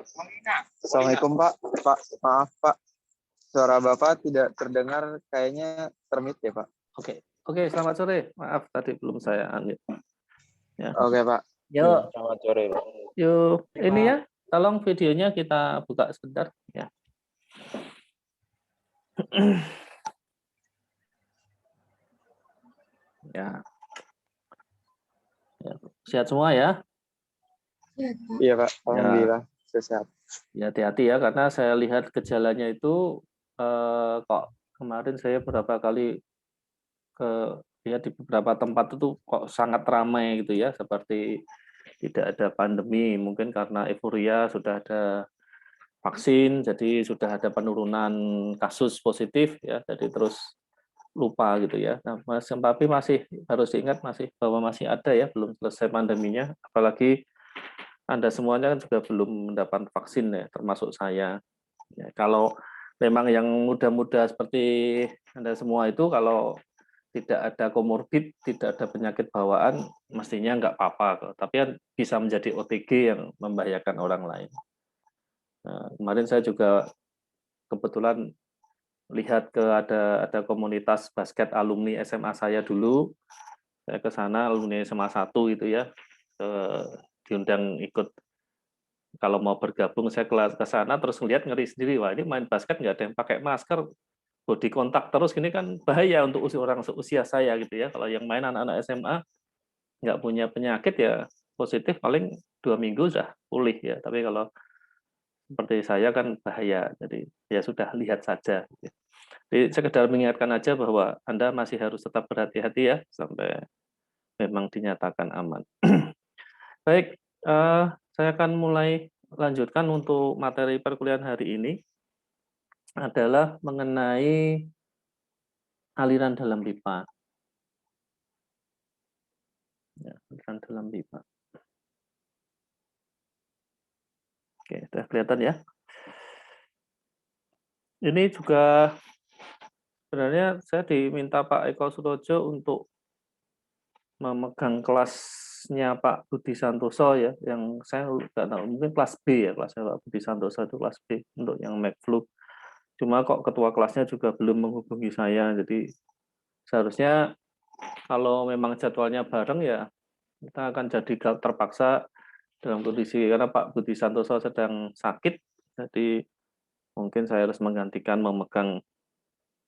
Assalamualaikum Pak. Pak, maaf Pak. Suara Bapak tidak terdengar, kayaknya termit ya Pak. Oke, selamat sore. Maaf tadi belum saya unmute. Ya. Oke Pak. Yuk, Selamat sore Pak. yuk. Ini ya, tolong videonya kita buka sebentar. Ya. Ya. Sehat semua ya? Iya Pak, alhamdulillah sehat. Ya, hati-hati ya, karena saya lihat gejalanya itu kok kemarin saya beberapa kali lihat di beberapa tempat itu kok sangat ramai gitu ya, seperti tidak ada pandemi, mungkin karena euforia sudah ada vaksin, jadi sudah ada penurunan kasus positif ya, jadi terus lupa gitu ya. Nah, tapi masih harus ingat bahwa masih ada ya, belum selesai pandeminya, apalagi Anda semuanya kan juga belum mendapat vaksin ya, termasuk saya. Ya, kalau memang yang muda-muda seperti Anda semua itu, kalau tidak ada komorbid, tidak ada penyakit bawaan, mestinya nggak apa-apa. Tapi kan bisa menjadi OTG yang membahayakan orang lain. Nah, kemarin saya juga kebetulan lihat ada komunitas basket alumni SMA saya dulu. Saya ke sana, alumni SMA 1 itu ya, diundang ikut. Kalau mau bergabung saya ke sana terus ngeliat ngeri sendiri, wah ini main basket nggak ada yang pakai masker, body kontak terus gini kan bahaya untuk orang seusia saya gitu ya. Kalau yang main anak-anak SMA nggak punya penyakit ya positif paling 2 minggu sudah pulih ya. Tapi kalau seperti saya kan bahaya, jadi ya sudah lihat saja. Jadi sekedar mengingatkan aja bahwa Anda masih harus tetap berhati-hati ya sampai memang dinyatakan aman. Baik, saya akan mulai lanjutkan untuk materi perkuliahan hari ini adalah mengenai aliran dalam pipa. Ya, aliran dalam pipa. Oke, sudah kelihatan ya. Ini juga sebenarnya saya diminta Pak Eko Surojo untuk memegang kelasnya Pak Budi Santoso ya, yang saya nggak tahu, mungkin kelas B ya, kelasnya Pak Budi Santoso itu kelas B untuk yang McFlu. Cuma kok ketua kelasnya juga belum menghubungi saya, jadi seharusnya kalau memang jadwalnya bareng ya kita akan jadi terpaksa dalam kondisi karena Pak Budi Santoso sedang sakit, jadi mungkin saya harus menggantikan memegang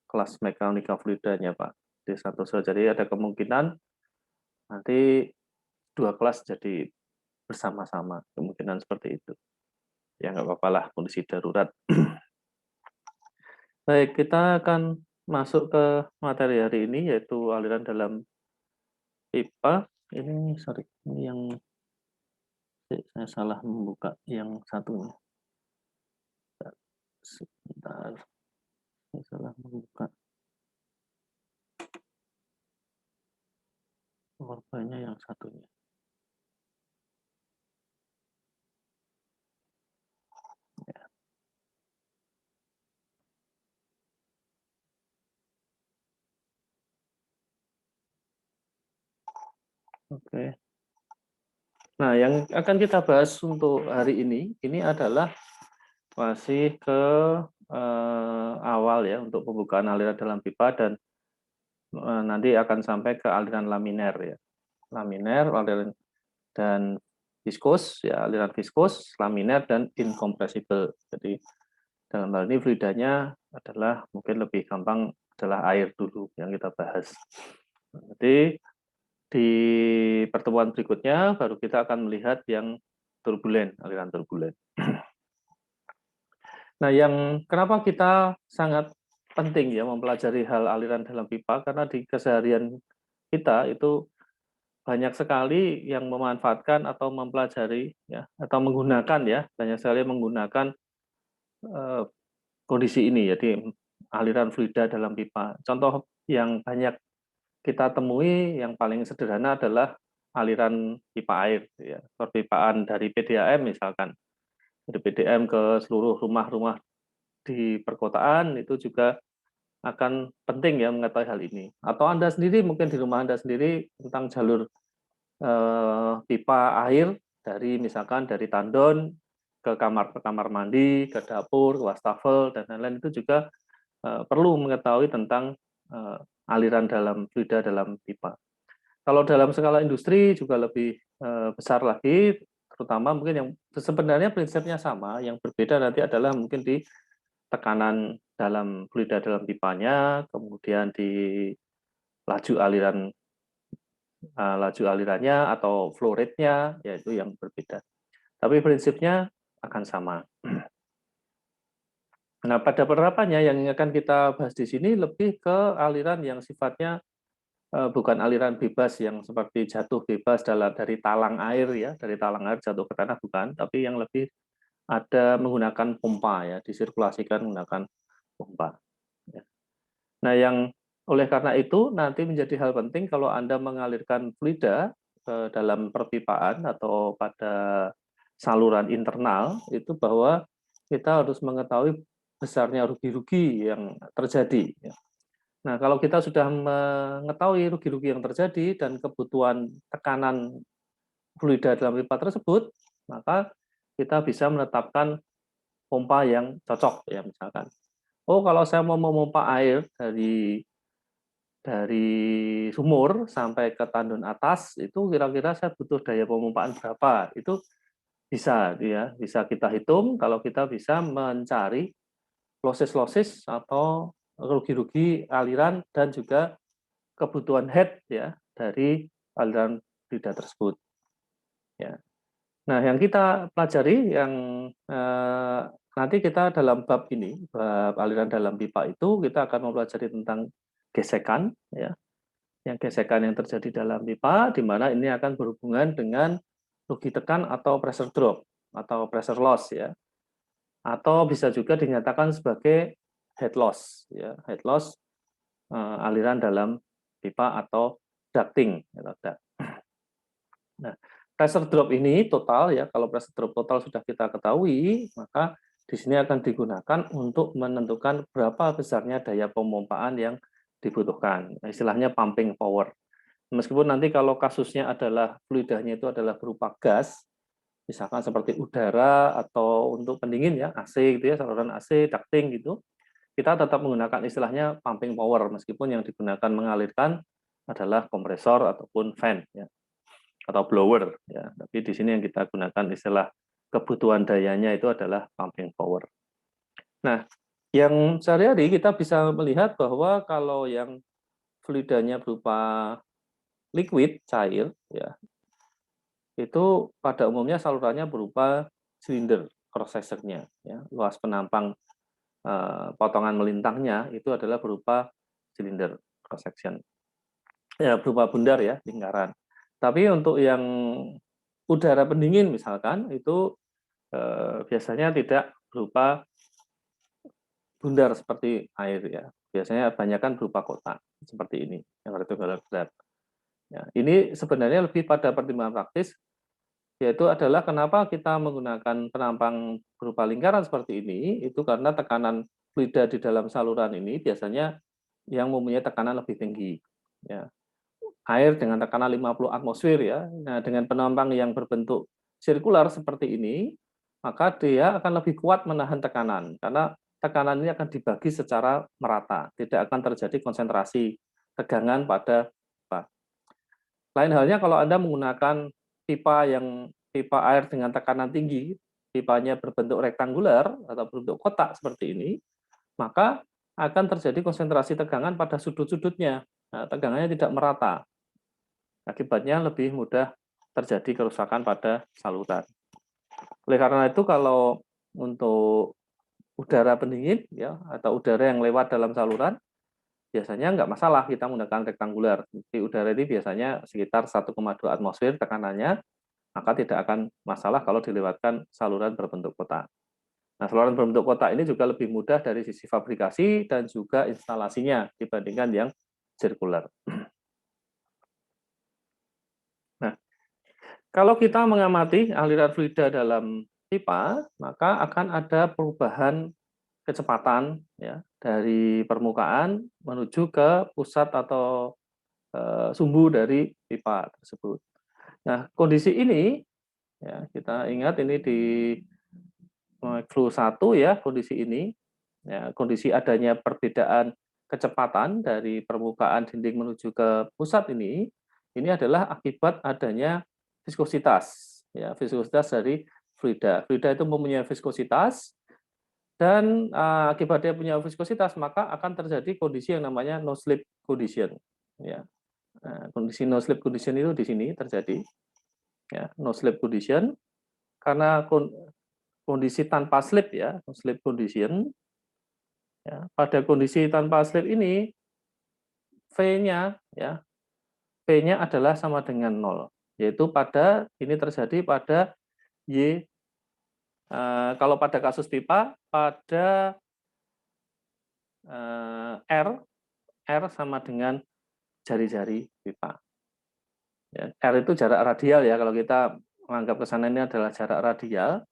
kelas mekanika fluidanya Pak Budi Santoso. Jadi ada kemungkinan nanti 2 kelas jadi bersama-sama, kemungkinan seperti itu. Ya nggak apa-apa lah, kondisi darurat. Baik, kita akan masuk ke materi hari ini, yaitu aliran dalam pipa. Ini, sorry, ini yang saya salah membuka yang satunya. Sebentar, saya salah membuka. Korbannya yang satunya. Ya. Oke. Nah, yang akan kita bahas untuk hari ini adalah masih ke awal ya untuk pembukaan aliran dalam pipa dan nanti akan sampai ke aliran laminer ya. Laminer, aliran dan viskus ya, aliran viskus, laminer dan incompressible. Jadi dalam hal ini fluidanya adalah mungkin lebih gampang adalah air dulu yang kita bahas. Jadi di pertemuan berikutnya baru kita akan melihat yang turbulen, aliran turbulen. Nah, yang kenapa kita sangat penting ya mempelajari hal aliran dalam pipa, karena di keseharian kita itu banyak sekali yang memanfaatkan atau mempelajari ya atau menggunakan ya, banyak sekali menggunakan kondisi ini, jadi aliran fluida dalam pipa. Contoh yang banyak kita temui yang paling sederhana adalah aliran pipa air ya, perpipaan dari PDAM misalkan. Dari PDAM ke seluruh rumah-rumah di perkotaan itu juga akan penting ya mengetahui hal ini. Atau Anda sendiri mungkin di rumah Anda sendiri tentang jalur pipa air dari misalkan dari tandon ke kamar mandi, ke dapur, ke wastafel, dan lain-lain itu juga perlu mengetahui tentang aliran dalam fluida dalam pipa. Kalau dalam skala industri juga lebih besar lagi, terutama mungkin yang sebenarnya prinsipnya sama, yang berbeda nanti adalah mungkin di tekanan dalam fluida dalam pipanya, kemudian di laju alirannya atau flow rate-nya, yaitu yang berbeda. Tapi prinsipnya akan sama. Nah, pada penerapannya yang akan kita bahas di sini lebih ke aliran yang sifatnya bukan aliran bebas yang seperti jatuh bebas dari talang air ya, dari talang air jatuh ke tanah bukan, tapi yang lebih ada menggunakan pompa ya, disirkulasikan menggunakan pompa. Ya. Nah, yang oleh karena itu nanti menjadi hal penting kalau Anda mengalirkan fluida dalam perpipaan atau pada saluran internal itu bahwa kita harus mengetahui besarnya rugi-rugi yang terjadi. Ya. Nah, kalau kita sudah mengetahui rugi-rugi yang terjadi dan kebutuhan tekanan fluida dalam pipa tersebut, maka kita bisa menetapkan pompa yang cocok ya misalkan. Oh, kalau saya mau memompa air dari sumur sampai ke tandun atas itu kira-kira saya butuh daya pemompaan berapa? Itu bisa ya, bisa kita hitung kalau kita bisa mencari losses atau rugi-rugi aliran dan juga kebutuhan head ya dari aliran fluida tersebut. Ya. Nah, yang kita pelajari yang nanti kita dalam bab ini, bab aliran dalam pipa itu kita akan mempelajari tentang gesekan ya. Yang gesekan yang terjadi dalam pipa di mana ini akan berhubungan dengan rugi tekan atau pressure drop atau pressure loss ya. Atau bisa juga dinyatakan sebagai head loss ya, head loss aliran dalam pipa atau ducting ya. Nah, pressure drop ini total ya, kalau pressure drop total sudah kita ketahui, maka di sini akan digunakan untuk menentukan berapa besarnya daya pemompaan yang dibutuhkan. Istilahnya pumping power. Meskipun nanti kalau kasusnya adalah fluidanya itu adalah berupa gas, misalkan seperti udara atau untuk pendingin ya, AC gitu ya, saluran AC, ducting gitu, kita tetap menggunakan istilahnya pumping power meskipun yang digunakan mengalirkan adalah kompresor ataupun fan ya, atau blower ya. Tapi di sini yang kita gunakan istilah kebutuhan dayanya itu adalah pumping power. Nah, yang sehari-hari kita bisa melihat bahwa kalau yang fluidanya berupa liquid cair ya, itu pada umumnya salurannya berupa silinder cross sectionnya ya, luas penampang potongan melintangnya itu adalah berupa silinder cross section ya, berupa bundar ya, lingkaran. Tapi untuk yang udara pendingin misalkan itu biasanya tidak berupa bundar seperti air ya. Biasanya banyakkan berupa kotak seperti ini yang rectangular berat. Ya, ini sebenarnya lebih pada pertimbangan praktis, yaitu adalah kenapa kita menggunakan penampang berupa lingkaran seperti ini, itu karena tekanan fluida di dalam saluran ini biasanya yang mempunyai tekanan lebih tinggi. Ya. Air dengan tekanan 50 atmosfer ya. Nah, dengan penampang yang berbentuk sirkular seperti ini, maka dia akan lebih kuat menahan tekanan karena tekanan ini akan dibagi secara merata, tidak akan terjadi konsentrasi tegangan pada pipa. Lain halnya kalau Anda menggunakan pipa air dengan tekanan tinggi, pipanya berbentuk rektangular atau berbentuk kotak seperti ini, maka akan terjadi konsentrasi tegangan pada sudut-sudutnya. Nah, tegangannya tidak merata. Akibatnya lebih mudah terjadi kerusakan pada saluran. Oleh karena itu kalau untuk udara pendingin ya atau udara yang lewat dalam saluran biasanya nggak masalah kita menggunakan rektangular. Jadi udara ini biasanya sekitar 1,2 atmosfer tekanannya, maka tidak akan masalah kalau dilewatkan saluran berbentuk kotak. Nah, saluran berbentuk kotak ini juga lebih mudah dari sisi fabrikasi dan juga instalasinya dibandingkan yang sirkular. Nah, kalau kita mengamati aliran fluida dalam pipa, maka akan ada perubahan kecepatan ya dari permukaan menuju ke pusat atau sumbu dari pipa tersebut. Nah, kondisi ini ya kita ingat ini flow 1 ya, kondisi ini. Ya, kondisi adanya perbedaan kecepatan dari permukaan dinding menuju ke pusat ini adalah akibat adanya viskositas. Ya, viskositas dari fluida. Fluida itu mempunyai viskositas, dan akibat dia punya viskositas, maka akan terjadi kondisi yang namanya no slip condition. Ya. Kondisi no slip condition itu di sini terjadi. Ya, no slip condition karena kondisi tanpa slip ya, no slip condition. Ya, pada kondisi tanpa slip ini V-nya ya, V-nya adalah sama dengan 0, yaitu pada ini terjadi pada Y. Kalau pada kasus pipa pada R sama dengan jari-jari pipa. Ya, R itu jarak radial ya, kalau kita menganggap ke sana ini adalah jarak radial.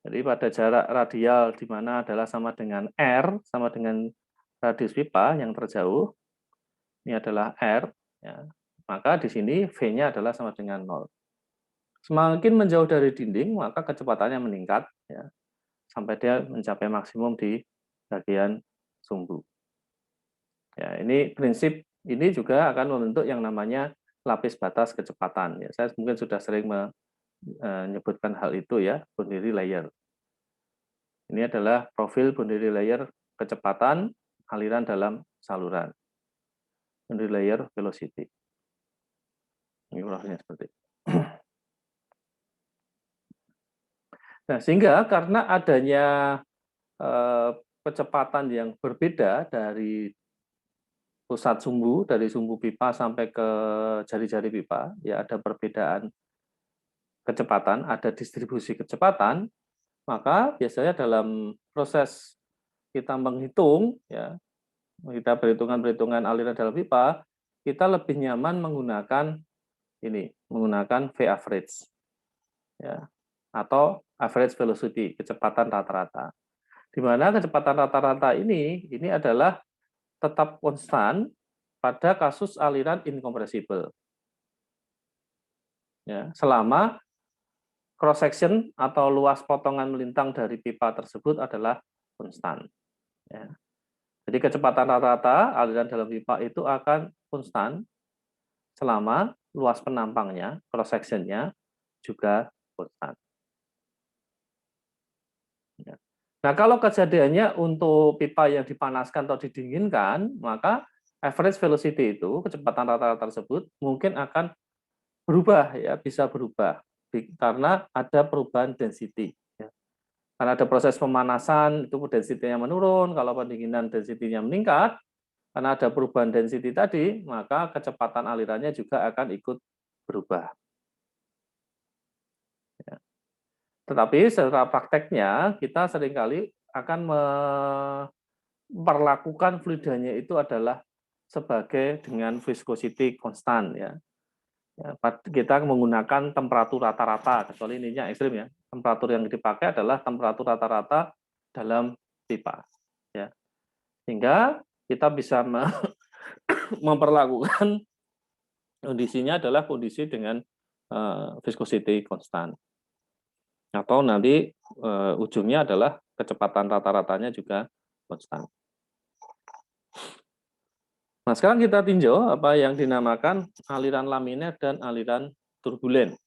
Jadi pada jarak radial di mana adalah sama dengan R, sama dengan radius pipa yang terjauh, ini adalah R, ya, maka di sini V-nya adalah sama dengan 0. Semakin menjauh dari dinding, maka kecepatannya meningkat, ya, sampai dia mencapai maksimum di bagian sumbu. Ya, ini prinsip ini juga akan membentuk yang namanya lapis batas kecepatan. Ya, saya mungkin sudah sering menyebutkan hal itu ya, boundary layer. Ini adalah profil boundary layer kecepatan aliran dalam saluran. Boundary layer velocity. Ini profilnya seperti itu. Nah, sehingga karena adanya kecepatan yang berbeda dari pusat sumbu, dari sumbu pipa sampai ke jari-jari pipa, ya ada perbedaan kecepatan, ada distribusi kecepatan, maka biasanya dalam proses kita menghitung, ya, kita perhitungan aliran dalam pipa, kita lebih nyaman menggunakan V average, ya, atau average velocity, kecepatan rata-rata. Di mana kecepatan rata-rata ini adalah tetap konstan pada kasus aliran incompressible. Ya, selama cross section atau luas potongan melintang dari pipa tersebut adalah konstan. Ya. Jadi kecepatan rata-rata aliran dalam pipa itu akan konstan selama luas penampangnya, cross section-nya juga konstan. Ya. Nah, kalau kejadiannya untuk pipa yang dipanaskan atau didinginkan, maka average velocity itu, kecepatan rata-rata tersebut mungkin akan berubah, ya, bisa berubah karena ada perubahan density. Ya. Karena ada proses pemanasan, itu density-nya menurun, kalau pendinginan density-nya meningkat, karena ada perubahan density tadi, maka kecepatan alirannya juga akan ikut berubah. Ya. Tetapi secara prakteknya, kita seringkali akan memperlakukan fluidanya itu adalah sebagai dengan viscosity konstan. Ya. Ya, kita menggunakan temperatur rata-rata, kecuali ininya ekstrim ya. Temperatur yang dipakai adalah temperatur rata-rata dalam pipa. Ya. Sehingga kita bisa memperlakukan kondisinya adalah kondisi dengan viscosity konstan. Atau nanti ujungnya adalah kecepatan rata-ratanya juga konstan. Nah, sekarang kita tinjau apa yang dinamakan aliran laminer dan aliran turbulen.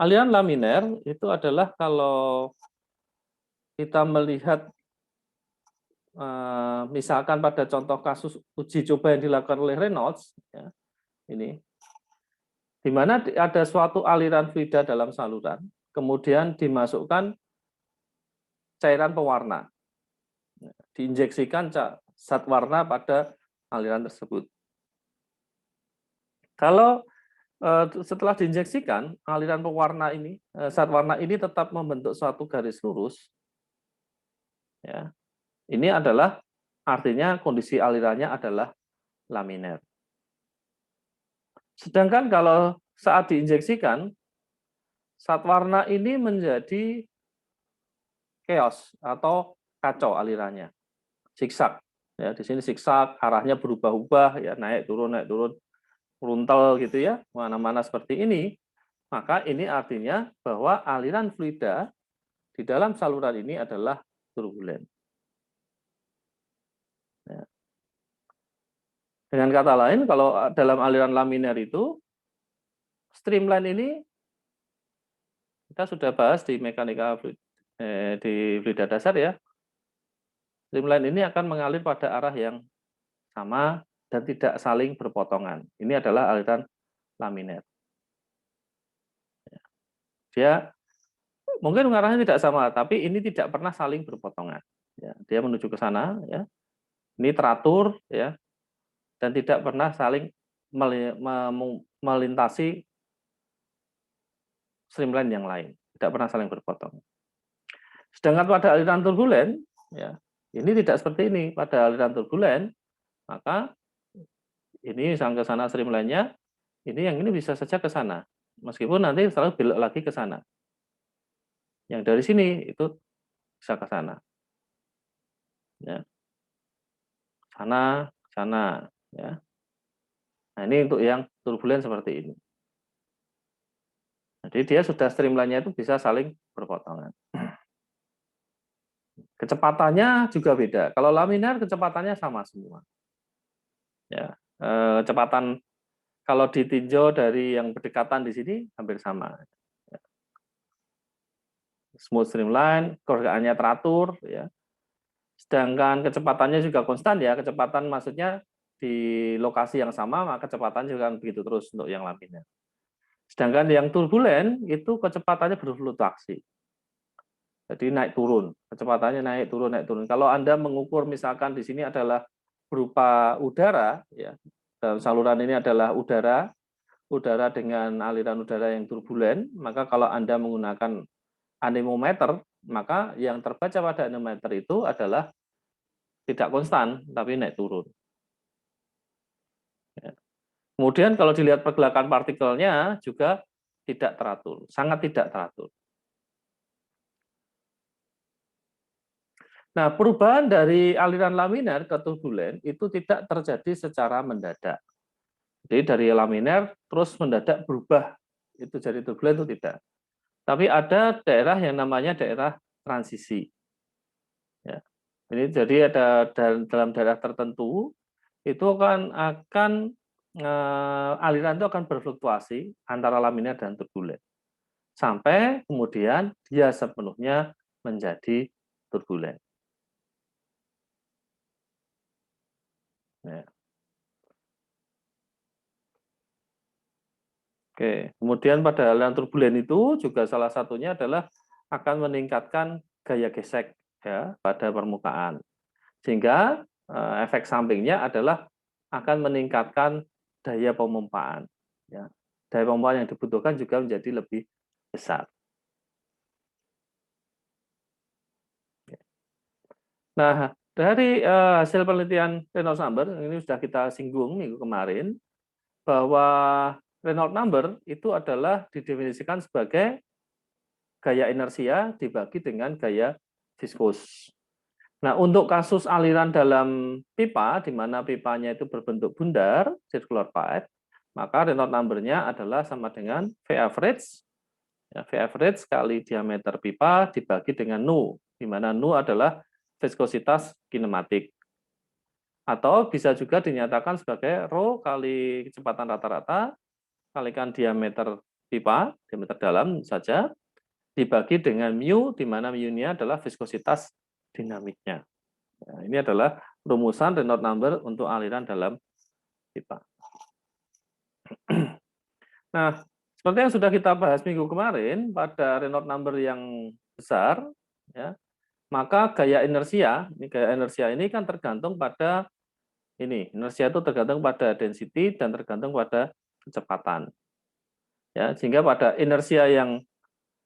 Aliran laminer itu adalah kalau kita melihat misalkan pada contoh kasus uji coba yang dilakukan oleh Reynolds, ya, ini, di mana ada suatu aliran fluida dalam saluran, kemudian dimasukkan cairan pewarna, diinjeksikan zat warna pada aliran tersebut. Kalau setelah diinjeksikan, aliran pewarna ini, zat warna ini tetap membentuk suatu garis lurus. Ya, ini adalah artinya kondisi alirannya adalah laminer. Sedangkan kalau saat diinjeksikan, zat warna ini menjadi chaos atau kacau alirannya, zigzag. Ya, di sini zigzag, arahnya berubah-ubah, ya, naik turun, runtel gitu ya, mana-mana seperti ini. maka ini artinya bahwa aliran fluida di dalam saluran ini adalah turbulen. Ya. Dengan kata lain, kalau dalam aliran laminar itu, streamline ini kita sudah bahas di mekanika di fluida dasar ya. Streamline ini akan mengalir pada arah yang sama dan tidak saling berpotongan. Ini adalah aliran laminar. Dia mungkin mengarahnya tidak sama, tapi ini tidak pernah saling berpotongan. Ya, dia menuju ke sana, ya. Ini teratur, ya, dan tidak pernah saling melintasi streamline yang lain, tidak pernah saling berpotong. Sedangkan pada aliran turbulen, ya, ini tidak seperti ini. Pada aliran turbulen, maka ini sang ke sana streamline-nya, ini yang ini bisa saja ke sana, meskipun nanti selalu belok lagi ke sana. Yang dari sini itu bisa ke sana, ya, sana, ya. Nah ini untuk yang turbulen seperti ini. Jadi dia sudah streamline-nya itu bisa saling berpotongan. Kecepatannya juga beda. Kalau laminar kecepatannya sama semua. Ya, kecepatan kalau ditinjau dari yang berdekatan di sini hampir sama. Smooth streamline, kerogaannya teratur, ya. Sedangkan kecepatannya juga konstan ya. Kecepatan maksudnya di lokasi yang sama, maka kecepatan juga begitu terus untuk yang laminar. Sedangkan yang turbulen itu kecepatannya berfluktuasi. Jadi naik turun, kecepatannya naik turun. Kalau Anda mengukur misalkan di sini adalah berupa udara, ya, dalam saluran ini adalah udara dengan aliran udara yang turbulen, maka kalau Anda menggunakan anemometer, maka yang terbaca pada anemometer itu adalah tidak konstan, tapi naik turun. Ya. Kemudian kalau dilihat pergerakan partikelnya juga tidak teratur, sangat tidak teratur. Nah, perubahan dari aliran laminar ke turbulen itu tidak terjadi secara mendadak. Jadi dari laminar terus mendadak berubah itu jadi turbulen itu tidak. Tapi ada daerah yang namanya daerah transisi. Ya. Ini jadi ada dalam daerah tertentu itu akan aliran itu akan berfluktuasi antara laminar dan turbulen sampai kemudian dia sepenuhnya menjadi turbulen. Ya. Oke, kemudian pada aliran turbulen itu juga salah satunya adalah akan meningkatkan gaya gesek ya pada permukaan. Sehingga efek sampingnya adalah akan meningkatkan daya pemompaan. Ya. Daya pemompaan yang dibutuhkan juga menjadi lebih besar. Nah, dari hasil penelitian Reynolds number, ini sudah kita singgung minggu kemarin, bahwa Reynolds number itu adalah didefinisikan sebagai gaya inersia dibagi dengan gaya viskus. Nah, untuk kasus aliran dalam pipa, di mana pipanya itu berbentuk bundar, circular pipe, maka Reynolds number-nya adalah sama dengan V average, ya, V average kali diameter pipa dibagi dengan nu, di mana nu adalah viskositas kinematik. Atau bisa juga dinyatakan sebagai rho kali kecepatan rata-rata, kalikan diameter pipa, diameter dalam saja, dibagi dengan mu, di mana mu-nya adalah viskositas dinamiknya. Nah, ini adalah rumusan Reynolds number untuk aliran dalam pipa. Nah, seperti yang sudah kita bahas minggu kemarin, pada Reynolds number yang besar, ya, maka gaya inersia ini kan tergantung pada inersia itu tergantung pada density dan tergantung pada kecepatan. Ya, sehingga pada inersia yang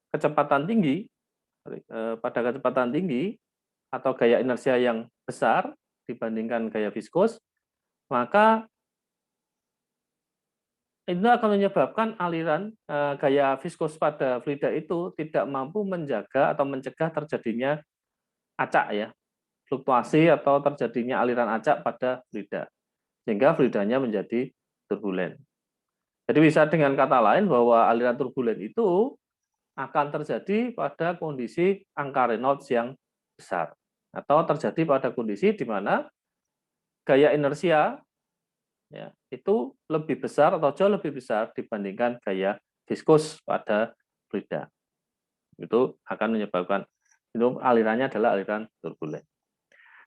kecepatan tinggi, atau gaya inersia yang besar dibandingkan gaya viskus, maka itu akan menyebabkan aliran gaya viskus pada fluida itu tidak mampu menjaga atau mencegah terjadinya acak ya, fluktuasi atau terjadinya aliran acak pada fluida, sehingga fluidanya menjadi turbulen. Jadi bisa dengan kata lain bahwa aliran turbulen itu akan terjadi pada kondisi angka Reynolds yang besar. Atau terjadi pada kondisi di mana gaya inersia ya, itu lebih besar atau jauh lebih besar dibandingkan gaya viskus pada fluida. Itu akan menyebabkan itu alirannya adalah aliran turbulen.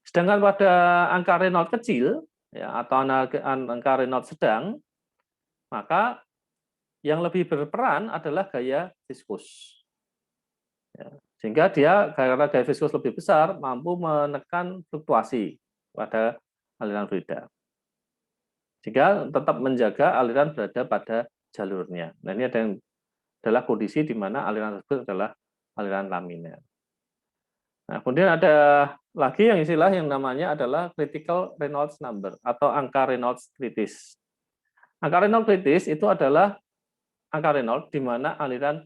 Sedangkan pada angka Reynolds kecil ya, atau angka Reynolds sedang, maka yang lebih berperan adalah gaya viskus. Ya, sehingga dia karena gaya viskus lebih besar mampu menekan fluktuasi pada aliran fluida. Sehingga tetap menjaga aliran berada pada jalurnya. Nah, ini adalah kondisi di mana aliran tersebut adalah aliran laminer. Nah, kemudian ada lagi yang istilah yang namanya adalah critical Reynolds number atau angka Reynolds kritis. Angka Reynolds kritis itu adalah angka Reynolds di mana aliran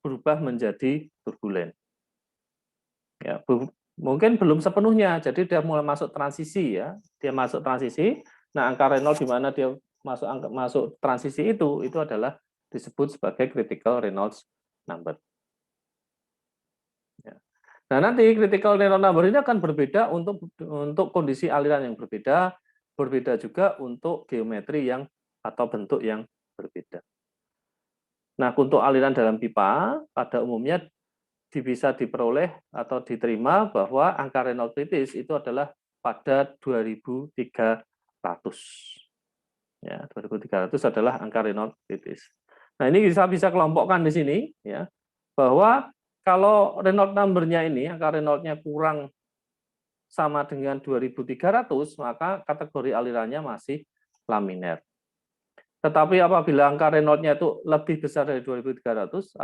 berubah menjadi turbulen. Ya, mungkin belum sepenuhnya, jadi dia mulai masuk transisi ya, dia masuk transisi. Nah, angka Reynolds di mana dia masuk transisi itu adalah disebut sebagai critical Reynolds number. Ya. Nah, nanti critical Reynolds number ini akan berbeda untuk kondisi aliran yang berbeda juga untuk geometri yang atau bentuk yang berbeda. Nah, untuk aliran dalam pipa, pada umumnya bisa diperoleh atau diterima bahwa angka Reynolds kritis itu adalah pada 2300. Ya, 2300 adalah angka Reynolds kritis. Nah, ini bisa kelompokkan di sini ya, bahwa kalau Reynolds number-nya ini, angka Reynolds-nya kurang sama dengan 2300, maka kategori alirannya masih laminer. Tetapi apabila angka Reynolds-nya itu lebih besar dari 2300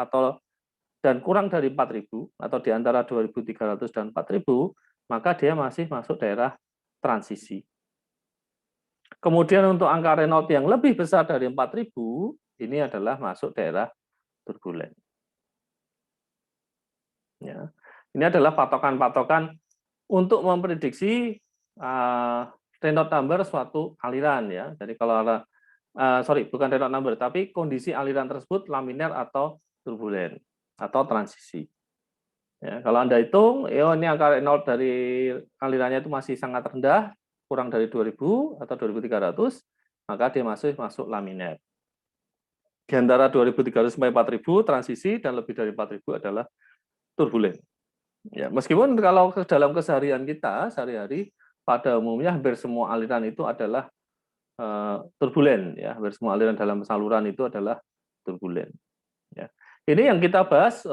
dan kurang dari 4000 atau di antara 2300 dan 4000, maka dia masih masuk daerah transisi. Kemudian untuk angka Reynolds yang lebih besar dari 4000, ini adalah masuk daerah turbulen. Ya. Ini adalah patokan-patokan untuk memprediksi Reynolds number suatu aliran ya. Jadi kalau ada bukan Reynolds number, tapi kondisi aliran tersebut laminer atau turbulen atau transisi. Ya, kalau Anda hitung, ini angka Reynolds dari alirannya itu masih sangat rendah, kurang dari 2000 atau 2300, maka dia masuk laminer. Di antara 2300 sampai 4000 transisi dan lebih dari 4000 adalah turbulen. Ya, meskipun kalau dalam keseharian kita sehari-hari pada umumnya hampir semua aliran itu adalah turbulen ya, hampir semua aliran dalam saluran itu adalah turbulen. Ya. Ini yang kita bahas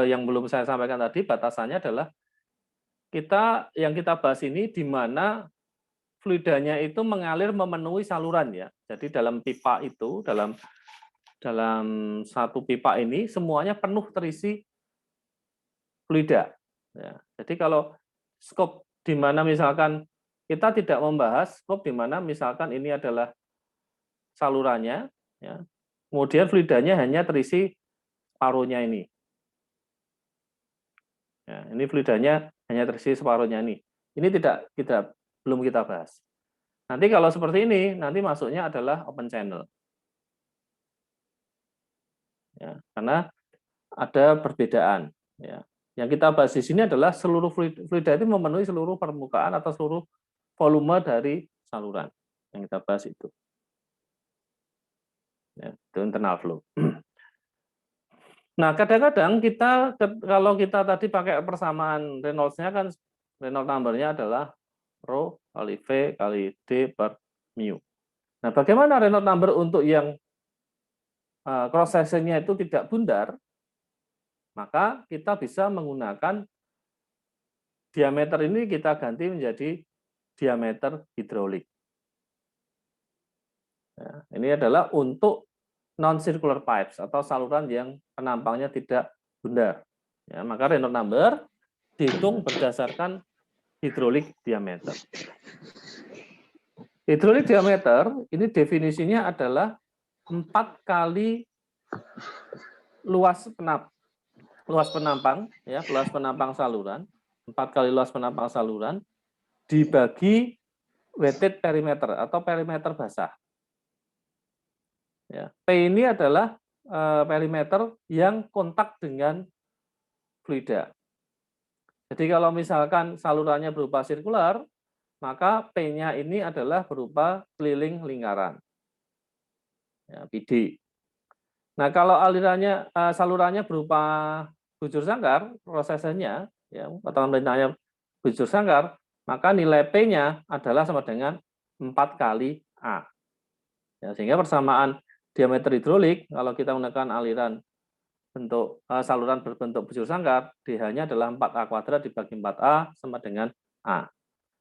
yang belum saya sampaikan tadi, batasannya adalah yang kita bahas ini di mana fluidanya itu mengalir memenuhi saluran ya. Jadi dalam pipa itu, dalam satu pipa ini semuanya penuh terisi fluida. Ya. Jadi kalau skop di mana misalkan kita tidak membahas skop di mana misalkan ini adalah salurannya, ya. Kemudian fluidanya hanya terisi separuhnya ini. Ya, ini fluidanya hanya terisi separuhnya ini. Ini belum kita bahas. Nanti kalau seperti ini, nanti masuknya adalah open channel. Ya, karena ada perbedaan. Ya. Yang kita bahas di sini adalah seluruh fluida itu memenuhi seluruh permukaan atau seluruh volume dari saluran. Yang kita bahas itu. Ya, itu internal flow. Nah, kadang-kadang kalau kita tadi pakai persamaan Reynolds-nya kan, Reynolds number-nya adalah Rho kali V kali D per mu. Nah, bagaimana Reynolds number untuk yang cross section-nya itu tidak bundar? Maka kita bisa menggunakan diameter ini kita ganti menjadi diameter hidrolik. Nah, ini adalah untuk non-circular pipes atau saluran yang penampangnya tidak bundar. Ya, maka Reynolds number dihitung berdasarkan hidrolik diameter. Hidrolik diameter ini definisinya adalah 4 kali luas penampang, ya, luas penampang saluran, 4 kali luas penampang saluran dibagi wetted perimeter atau perimeter basah. Ya. P ini adalah perimeter yang kontak dengan fluida. Jadi kalau misalkan salurannya berupa sirkular, maka P-nya ini adalah berupa keliling lingkaran, ya, PD. Nah, kalau alirannya salurannya berupa bujur sangkar, prosesnya ya, potongan melintangnya bujur sangkar, maka nilai P-nya adalah sama dengan 4 kali A. Ya, sehingga persamaan diameter hidrolik kalau kita menggunakan aliran bentuk saluran berbentuk bujur sangkar, DH-nya adalah 4A kuadrat dibagi 4A sama dengan A.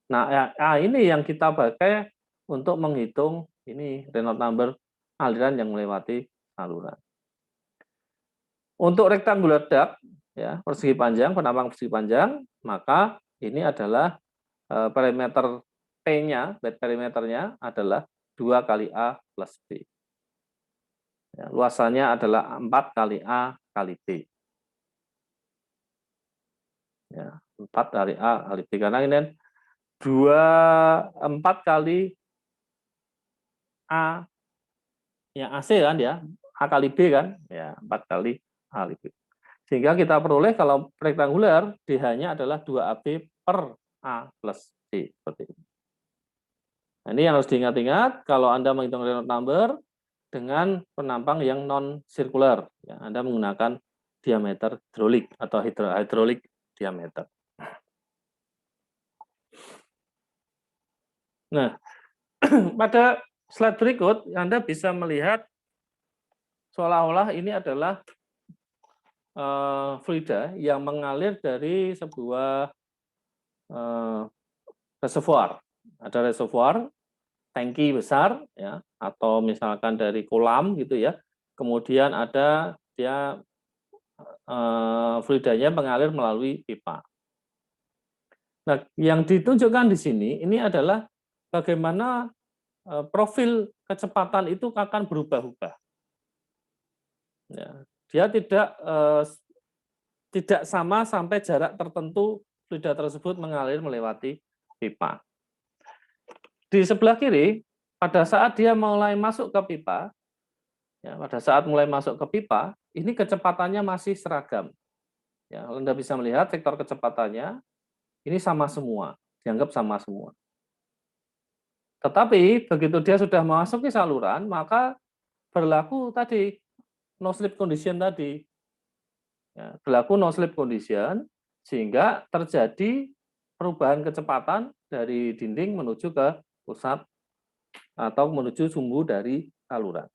Nah, A ini yang kita pakai untuk menghitung ini Reynolds number aliran yang melewati saluran. Untuk rectangular duct, ya, persegi panjang, penampang persegi panjang, maka ini adalah perimeter P-nya, bed perimeternya adalah 2 kali A plus B. Ya, luasannya adalah 4 kali A kali B. Ya, 4 kali A kali B. Karena ini 4 kali A yang AC kan ya, A kali B kan, ya 4 kali A kali B. Sehingga kita peroleh kalau rektangular, DH-nya adalah 2AB per A plus B. Seperti ini. Nah, ini yang harus diingat-ingat kalau Anda menghitung Reynolds number dengan penampang yang non-sirkular. Ya, Anda menggunakan diameter hidrolik atau hidrolik diameter. Nah, pada slide berikut, Anda bisa melihat seolah-olah ini adalah fluida yang mengalir dari sebuah reservoir. Ada reservoir, tangki besar, ya, atau misalkan dari kolam gitu ya. Kemudian ada dia fluidanya mengalir melalui pipa. Nah, yang ditunjukkan di sini ini adalah bagaimana profil kecepatan itu akan berubah-ubah. Ya, dia tidak sama sampai jarak tertentu fluida tersebut mengalir melewati pipa. Di sebelah kiri, pada saat dia mulai masuk ke pipa, ya, pada saat mulai masuk ke pipa, ini kecepatannya masih seragam. Ya, Anda bisa melihat vektor kecepatannya ini sama semua, dianggap sama semua. Tetapi begitu dia sudah memasuki saluran, maka berlaku tadi no slip condition tadi. Ya, berlaku no slip condition sehingga terjadi perubahan kecepatan dari dinding menuju ke pusat atau menuju sumbu dari saluran.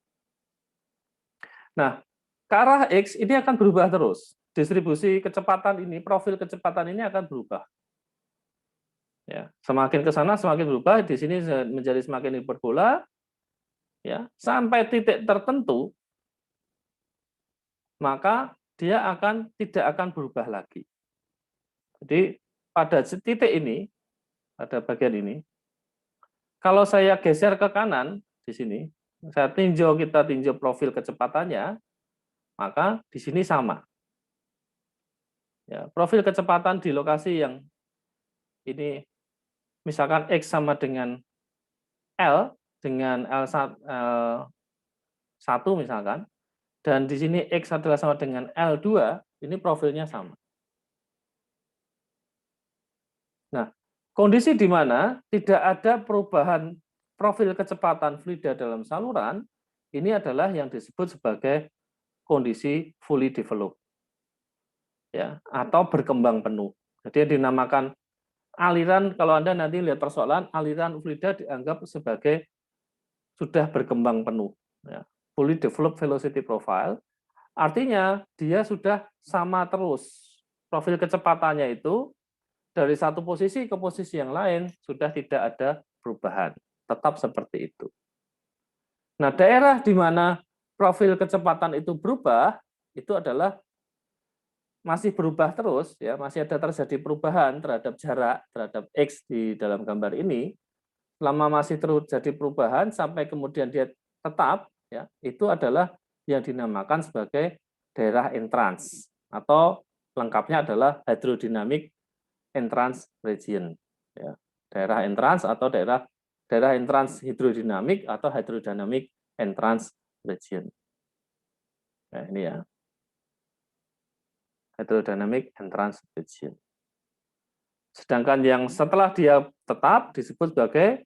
Nah, ke arah X ini akan berubah terus. Distribusi kecepatan ini, profil kecepatan ini akan berubah. Ya, semakin ke sana semakin berubah, di sini menjadi semakin hiperbola, ya, sampai titik tertentu, maka dia tidak akan berubah lagi. Jadi pada titik ini, pada bagian ini, kalau saya geser ke kanan di sini, kita tinjau profil kecepatannya, maka di sini sama. Ya, profil kecepatan di lokasi yang ini, misalkan X sama dengan L, dengan L1 misalkan, dan di sini X adalah sama dengan L2, ini profilnya sama. Nah, kondisi di mana tidak ada perubahan profil kecepatan fluida dalam saluran, ini adalah yang disebut sebagai kondisi fully developed, ya, atau berkembang penuh. Jadi yang dinamakan aliran, kalau Anda nanti lihat persoalan, aliran fluida dianggap sebagai sudah berkembang penuh. Ya. Fully developed velocity profile, artinya dia sudah sama terus. Profil kecepatannya itu dari satu posisi ke posisi yang lain sudah tidak ada perubahan. Tetap seperti itu. Nah, daerah di mana profil kecepatan itu berubah, itu adalah masih berubah terus, ya, masih ada terjadi perubahan terhadap jarak, terhadap X di dalam gambar ini. Selama masih terjadi perubahan sampai kemudian dia tetap, ya, itu adalah yang dinamakan sebagai daerah entrance atau lengkapnya adalah hydrodynamic entrance region. Ya, daerah entrance atau daerah entrance hidrodinamik atau hydrodynamic entrance region. Nah, ini ya. Hydrodynamic entrance region. Sedangkan yang setelah dia tetap disebut sebagai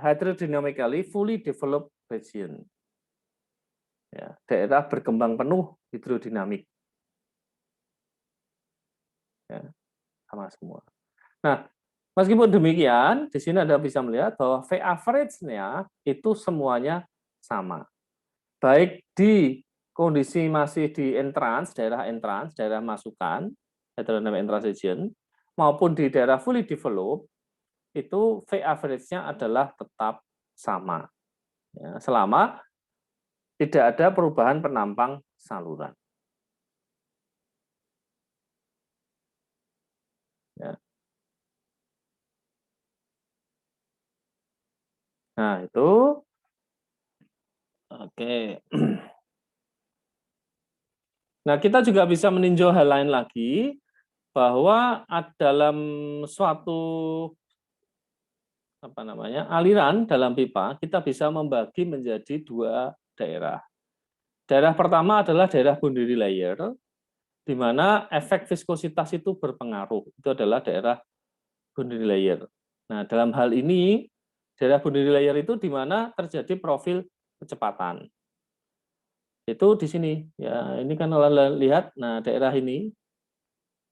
hydrodynamically fully developed region. Ya, daerah berkembang penuh hidrodinamik. Ya, sama semua. Nah, meskipun demikian, di sini Anda bisa melihat bahwa V average-nya itu semuanya sama. Baik di kondisi masih di daerah masukan, hydrodynamic entrance region, maupun di daerah fully developed, itu V average-nya adalah tetap sama. Ya, selama tidak ada perubahan penampang saluran. Ya. Nah, itu oke. Nah, kita juga bisa meninjau hal lain lagi, bahwa dalam suatu aliran dalam pipa, kita bisa membagi menjadi dua daerah. Daerah pertama adalah daerah boundary layer, di mana efek viskositas itu berpengaruh. Itu adalah daerah boundary layer. Nah, dalam hal ini, daerah boundary layer itu di mana terjadi profil kecepatan. Itu di sini. Ya, ini kan lihat, nah daerah ini,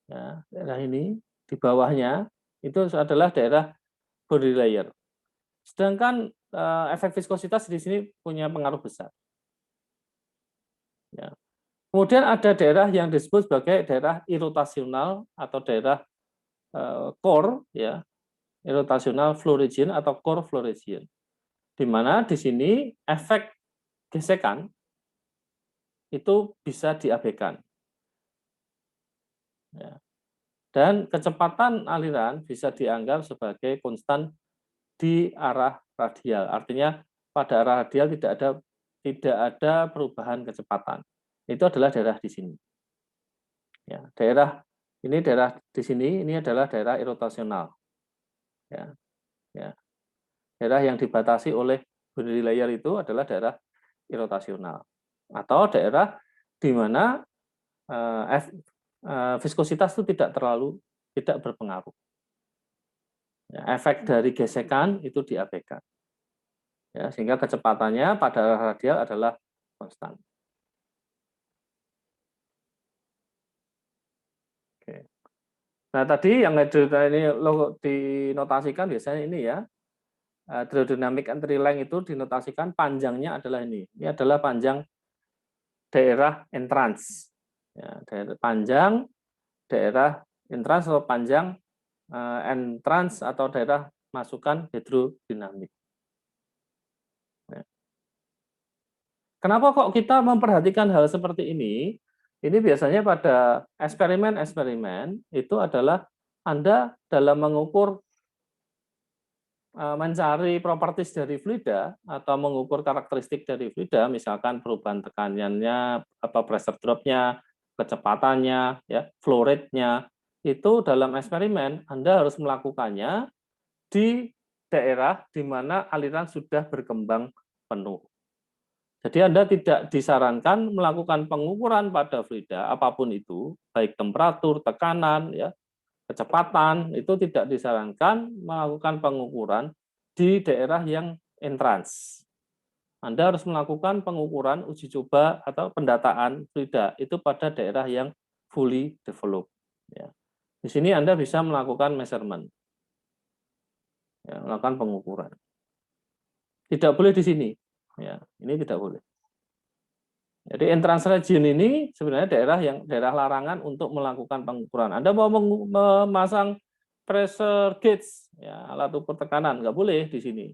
ya, daerah ini di bawahnya itu adalah daerah boundary layer. Sedangkan efek viskositas di sini punya pengaruh besar. Ya. Kemudian ada daerah yang disebut sebagai daerah irotasional atau daerah core, ya, irotasional flow region atau core flow region, di mana di sini efek gesekan itu bisa diabaikan. Ya. Dan kecepatan aliran bisa dianggap sebagai konstan di arah radial. Artinya pada arah radial tidak ada perubahan kecepatan. Itu adalah daerah di sini. Ya, daerah di sini ini adalah daerah irotasional. Ya, ya. Daerah yang dibatasi oleh boundary layer itu adalah daerah irotasional atau daerah di mana viskositas itu tidak berpengaruh. Ya, efek dari gesekan itu diabaikan. Ya, sehingga kecepatannya pada arah radial adalah konstan. Oke. Nah, tadi yang ini dinotasikan biasanya ini ya. Hydrodynamic entry length itu dinotasikan panjangnya adalah ini. Ini adalah panjang daerah entrance. Ya, panjang daerah entrance atau panjang entrance atau daerah masukan hidrodinamik. Ya. Kenapa kok kita memperhatikan hal seperti ini? Ini biasanya pada eksperimen-eksperimen itu adalah Anda dalam mengukur mencari properties dari fluida atau mengukur karakteristik dari fluida, misalkan perubahan tekanannya, pressure drop-nya, kecepatannya, ya, flow rate-nya, itu dalam eksperimen Anda harus melakukannya di daerah di mana aliran sudah berkembang penuh. Jadi Anda tidak disarankan melakukan pengukuran pada fluida apapun itu, baik temperatur, tekanan, ya, kecepatan, itu tidak disarankan melakukan pengukuran di daerah yang entrance. Anda harus melakukan pengukuran uji coba atau pendataan fluida itu pada daerah yang fully developed. Ya. Di sini Anda bisa melakukan measurement, ya, melakukan pengukuran. Tidak boleh di sini, ya, ini tidak boleh. Jadi entrance region ini sebenarnya daerah larangan untuk melakukan pengukuran. Anda mau memasang pressure gauge, ya, alat ukur tekanan, nggak boleh di sini.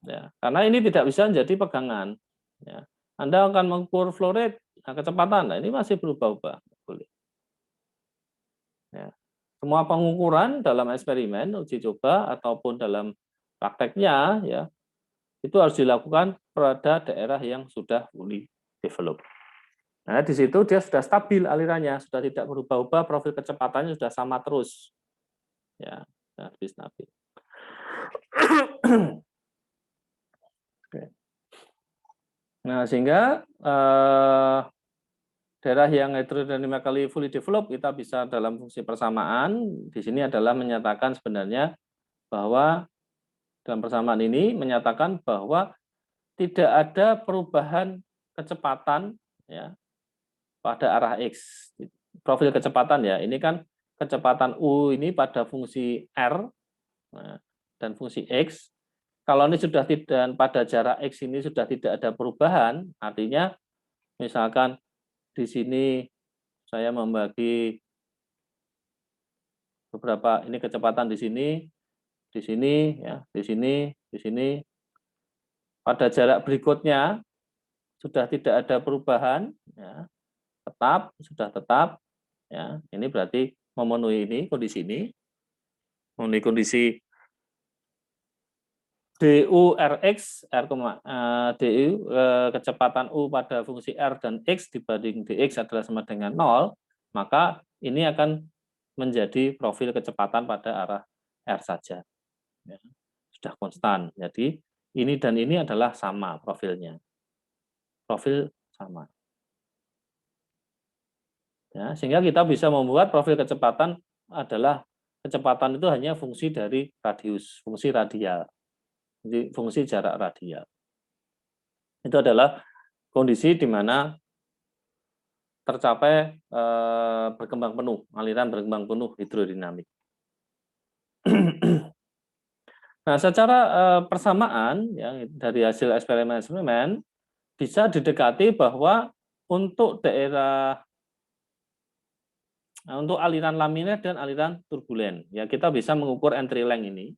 Ya, karena ini tidak bisa menjadi pegangan. Ya. Anda akan mengukur flow rate, kecepatan, nah ini masih berubah-ubah, boleh. Ya. Semua pengukuran dalam eksperimen, uji coba ataupun dalam prakteknya, ya, itu harus dilakukan pada daerah yang sudah fully developed. Nah, di situ dia sudah stabil alirannya, sudah tidak berubah-ubah, profil kecepatannya sudah sama terus. Ya, lebih stabil. Oke. Nah, sehingga daerah yang hydrodynamically fully developed kita bisa dalam fungsi persamaan. Di sini adalah menyatakan sebenarnya bahwa dalam persamaan ini menyatakan bahwa tidak ada perubahan kecepatan ya pada arah X. Profil kecepatan ya, ini kan kecepatan U ini pada fungsi R dan fungsi X. Kalau ini sudah tidak pada jarak X ini sudah tidak ada perubahan, artinya misalkan di sini saya membagi beberapa ini kecepatan di sini ya, di sini, di sini. Pada jarak berikutnya sudah tidak ada perubahan ya, sudah tetap ya. Ini berarti memenuhi ini, memenuhi kondisi du Rx, du kecepatan U pada fungsi R dan X dibanding dx adalah sama dengan 0, maka ini akan menjadi profil kecepatan pada arah R saja. Ya, sudah konstan. Jadi ini dan ini adalah sama profilnya. Profil sama. Ya, sehingga kita bisa membuat profil kecepatan adalah kecepatan itu hanya fungsi dari radius, fungsi radial. Jadi fungsi jarak radial. Itu adalah kondisi di mana tercapai berkembang penuh, aliran berkembang penuh hidrodinamik. Nah, secara persamaan ya, dari hasil eksperimen-eksperimen bisa didekati bahwa untuk untuk aliran laminer dan aliran turbulen, ya kita bisa mengukur entry length ini,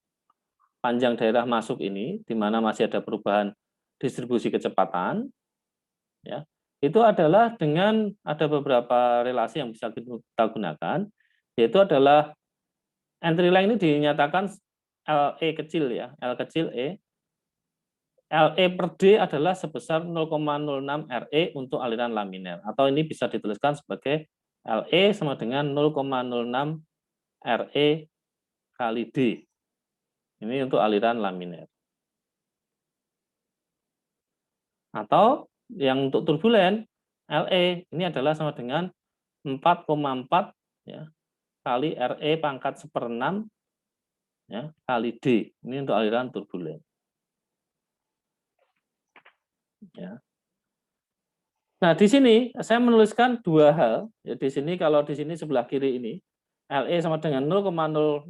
panjang daerah masuk ini, di mana masih ada perubahan distribusi kecepatan, ya itu adalah dengan ada beberapa relasi yang bisa kita gunakan, yaitu adalah entry length ini dinyatakan LE kecil ya, L kecil E. LE per D adalah sebesar 0,06 RE untuk aliran laminer, atau ini bisa dituliskan sebagai LE sama dengan 0,06 RE kali D. Ini untuk aliran laminer. Atau yang untuk turbulen, LE ini adalah sama dengan 4,4 ya, kali RE pangkat 1/6 ya, kali D. Ini untuk aliran turbulen. Ya. Nah, di sini saya menuliskan dua hal. Ya, di sini kalau di sini sebelah kiri ini LE sama dengan 0,06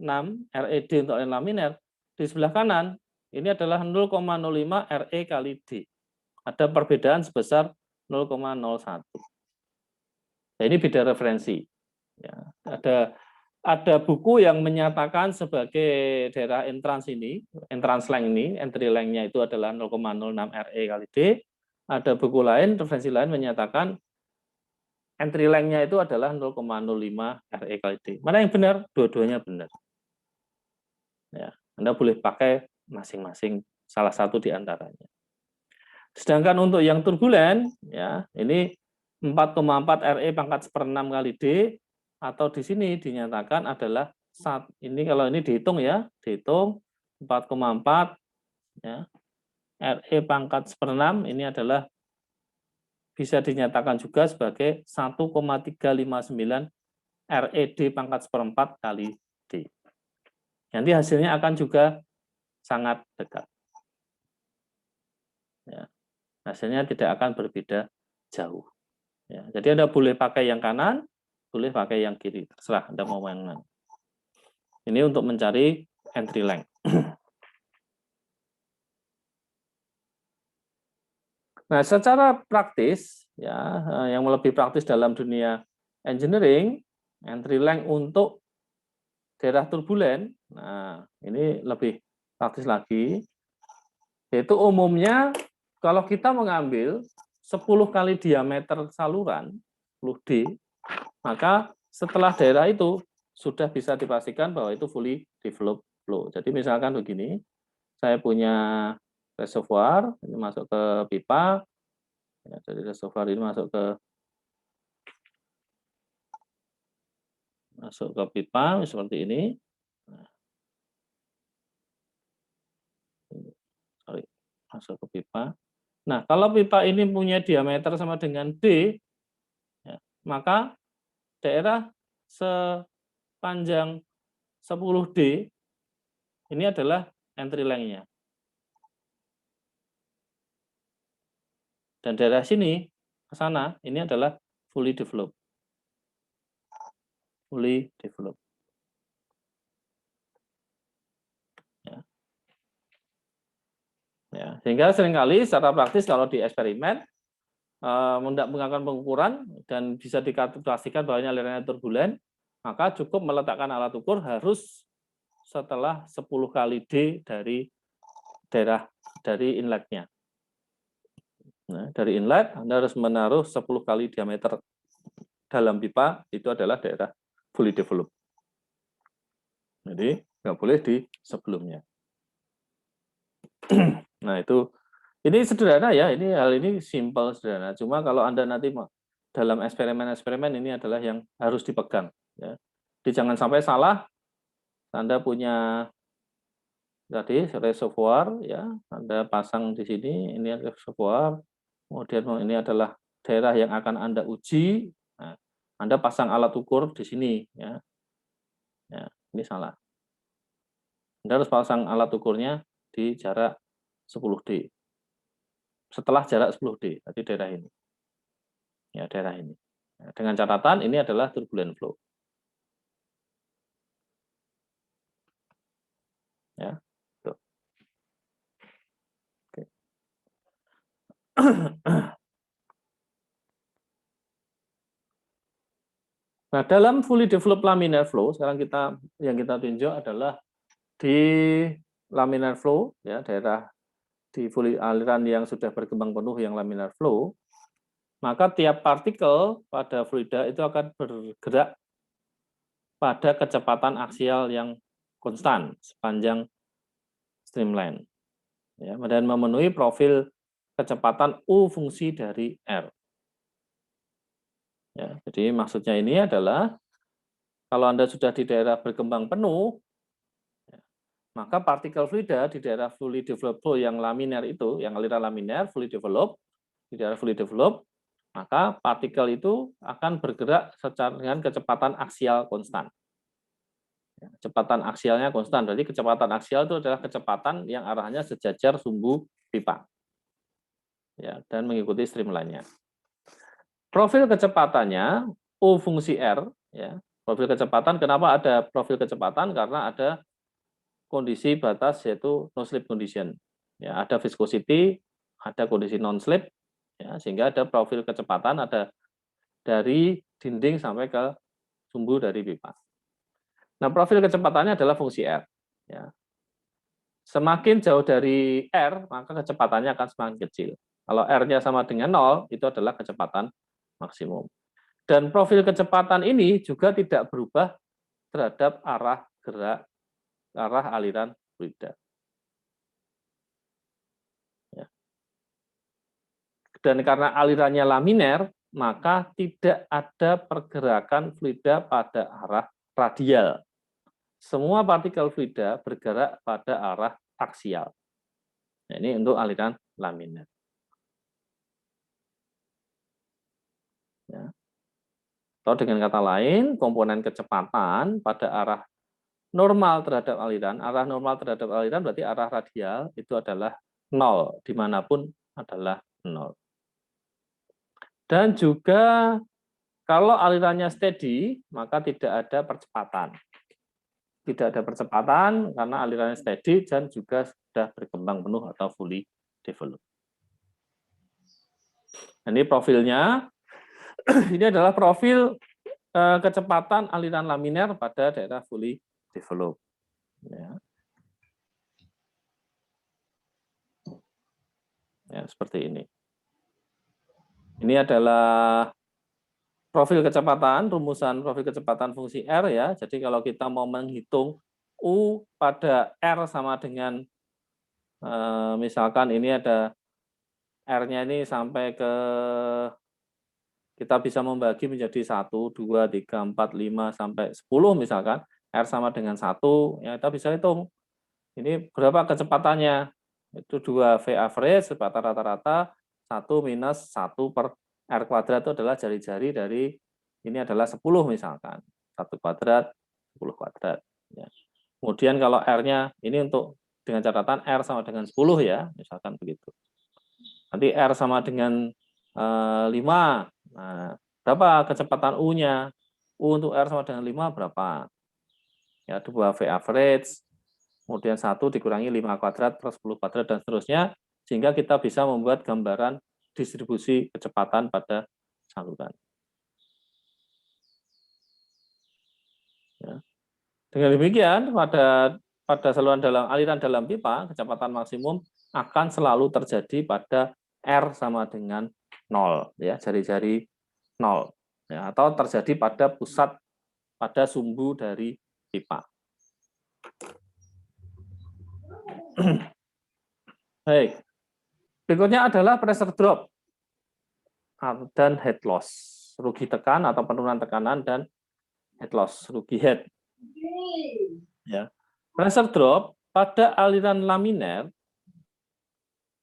RED untuk aliran laminer. Di sebelah kanan ini adalah 0,05 RE kali D. Ada perbedaan sebesar 0,01. Nah, ini beda referensi. Ya, ada buku yang menyatakan sebagai daerah entrance length ini, entry length-nya itu adalah 0,06 RE kali D. Ada buku lain, referensi lain menyatakan entry length-nya itu adalah 0,05 RE kali D. Mana yang benar? Dua-duanya benar. Ya, Anda boleh pakai masing-masing salah satu di antaranya. Sedangkan untuk yang turbulen, ya ini 4,4 RE pangkat 1/6 kali D, atau di sini dinyatakan adalah ini kalau ini dihitung ya, dihitung 4,4 ya, RE pangkat 1/6 ini adalah bisa dinyatakan juga sebagai 1,359 RED pangkat 1/4 kali D. Nanti hasilnya akan juga sangat dekat. Ya, hasilnya tidak akan berbeda jauh. Ya, jadi Anda boleh pakai yang kanan, boleh pakai yang kiri, terserah Anda mau yang mana. Ini untuk mencari entry length. Nah, secara praktis, ya, yang lebih praktis dalam dunia engineering, entry length untuk daerah turbulen, nah ini lebih praktis lagi, yaitu umumnya kalau kita mengambil 10 kali diameter saluran, 10D, maka setelah daerah itu sudah bisa dipastikan bahwa itu fully developed flow. Jadi misalkan begini, saya punya reservoir, ini masuk ke pipa, ya, dari reservoir ini masuk ke pipa seperti ini. Nah, sorry, masuk ke pipa. Nah, kalau pipa ini punya diameter sama dengan D, ya, maka daerah sepanjang 10D ini adalah entry length-nya. Dan daerah sini ke sana ini adalah fully developed. Fully developed. Ya. Ya, sehingga seringkali secara praktis kalau di eksperimen menggunakan pengukuran dan bisa dikalkulasikan bahwa alirannya turbulen, maka cukup meletakkan alat ukur harus setelah 10 kali D dari daerah dari inletnya. Nah, dari inlet Anda harus menaruh 10 kali diameter dalam pipa, itu adalah daerah fully developed. Jadi nggak boleh di sebelumnya. Nah itu, ini sederhana ya, ini hal ini simple sederhana. Cuma kalau Anda nanti dalam eksperimen-eksperimen ini adalah yang harus dipegang. Ya. Jadi jangan sampai salah. Anda punya tadi reservoir, ya, Anda pasang di sini, ini reservoir. Kemudian ini adalah daerah yang akan Anda uji. Nah, Anda pasang alat ukur di sini, ya. Ya, ini salah. Anda harus pasang alat ukurnya di jarak 10D. Setelah jarak 10D, tadi daerah ini. Ya, daerah ini. Nah, dengan catatan ini adalah turbulent flow. Ya. Tuh. Oke. Nah, dalam fully developed laminar flow, sekarang yang kita tunjuk adalah di laminar flow, ya, daerah di aliran yang sudah berkembang penuh yang laminar flow, maka tiap partikel pada fluida itu akan bergerak pada kecepatan aksial yang konstan sepanjang streamline, ya, dan memenuhi profil kecepatan U fungsi dari R. Ya, jadi maksudnya ini adalah kalau Anda sudah di daerah berkembang penuh, maka partikel fluida di daerah fully developed flow yang laminar itu, yang aliran laminar fully developed, di daerah fully developed, maka partikel itu akan bergerak secara dengan kecepatan aksial konstan. Kecepatan aksialnya konstan, jadi kecepatan aksial itu adalah kecepatan yang arahnya sejajar sumbu pipa, ya, dan mengikuti streamline-nya. Profil kecepatannya U fungsi R, ya. Profil kecepatan, kenapa ada profil kecepatan? Karena ada kondisi batas yaitu no slip condition. Ya, ada viscosity, ada kondisi non slip, ya, sehingga ada profil kecepatan ada dari dinding sampai ke sumbu dari pipa. Nah, profil kecepatannya adalah fungsi R. Ya. Semakin jauh dari R, maka kecepatannya akan semakin kecil. Kalau R-nya sama dengan 0, itu adalah kecepatan maksimum. Dan profil kecepatan ini juga tidak berubah terhadap arah gerak, arah aliran fluida. Ya. Dan karena alirannya laminer, maka tidak ada pergerakan fluida pada arah radial. Semua partikel fluida bergerak pada arah aksial. Nah, ini untuk aliran laminer. Ya. Atau dengan kata lain, komponen kecepatan pada arah normal terhadap aliran, arah normal terhadap aliran berarti arah radial itu adalah 0, dimanapun adalah 0. Dan juga kalau alirannya steady, maka tidak ada percepatan. Tidak ada percepatan karena alirannya steady dan juga sudah berkembang penuh atau fully developed. Ini profilnya. Ini adalah profil kecepatan aliran laminer pada daerah fully developed. Ya. Ya, seperti ini. Ini adalah profil kecepatan, rumusan profil kecepatan fungsi R, ya. Jadi kalau kita mau menghitung U pada R sama dengan misalkan ini ada R-nya ini sampai ke, kita bisa membagi menjadi 1, 2, 3, 4, 5, sampai 10 misalkan, R sama dengan 1, ya kita bisa hitung. Ini berapa kecepatannya? Itu 2V average, rata-rata 1 minus 1 per R kuadrat itu adalah jari-jari dari, ini adalah 10 misalkan. 1 kuadrat, 10 kuadrat. Ya. Kemudian kalau R-nya, ini untuk dengan catatan R sama dengan 10 ya, misalkan begitu. Nanti R sama dengan 5. Nah, berapa kecepatan U-nya? U untuk R sama dengan 5 berapa? Ya, 2V average, kemudian 1 dikurangi 5 kuadrat per 10 kuadrat, dan seterusnya, sehingga kita bisa membuat gambaran distribusi kecepatan pada saluran. Ya. Dengan demikian, pada saluran aliran dalam pipa, kecepatan maksimum akan selalu terjadi pada R sama dengan 0, ya, jari-jari 0, ya, atau terjadi pada sumbu dari pipa. Baik. Berikutnya adalah pressure drop dan head loss, rugi tekan atau penurunan tekanan, dan head loss, rugi head. Ya. Pressure drop pada aliran laminer,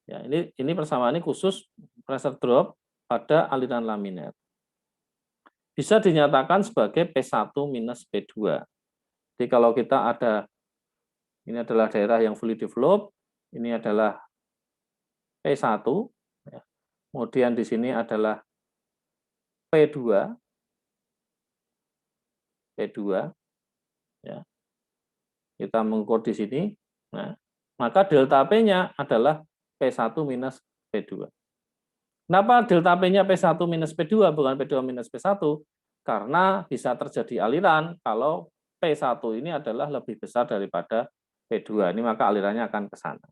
ya, ini persamaan ini khusus pressure drop pada aliran laminer. Bisa dinyatakan sebagai P1 minus P2. Jadi kalau kita ada, ini adalah daerah yang fully developed, ini adalah P1, ya. Kemudian di sini adalah P2, ya. Kita mengukur di sini. Nah, maka delta P-nya adalah P1 minus P2. Kenapa delta P-nya P1 minus P2 bukan P2 minus P1? Karena bisa terjadi aliran kalau P1 ini adalah lebih besar daripada P2. Ini maka alirannya akan ke sana.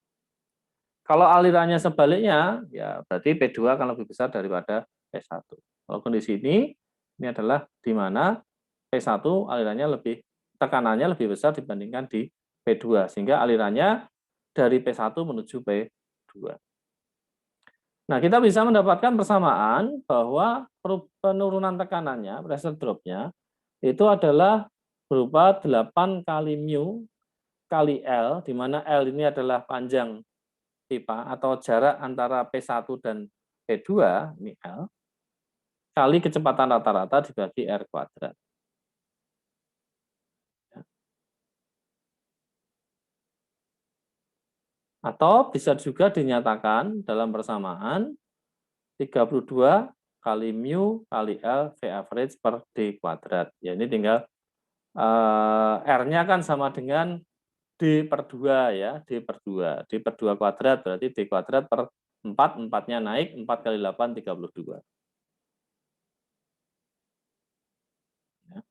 Kalau alirannya sebaliknya, ya berarti P2 akan lebih besar daripada P1. Kalau kondisi ini adalah di mana P1 alirannya tekanannya lebih besar dibandingkan di P2, sehingga alirannya dari P1 menuju P2. Nah, kita bisa mendapatkan persamaan bahwa penurunan tekanannya, pressure drop-nya, itu adalah berupa 8 kali mu kali L, di mana L ini adalah panjang pipa atau jarak antara P1 dan P2, ini L, kali kecepatan rata-rata dibagi R kuadrat. Atau bisa juga dinyatakan dalam persamaan 32 kali mu kali L V average per D kuadrat. Ya, ini tinggal R-nya kan sama dengan D per 2 ya, D per 2. D per 2 kuadrat berarti D kuadrat per 4, 4-nya naik, 4 kali 8, 32. Ya.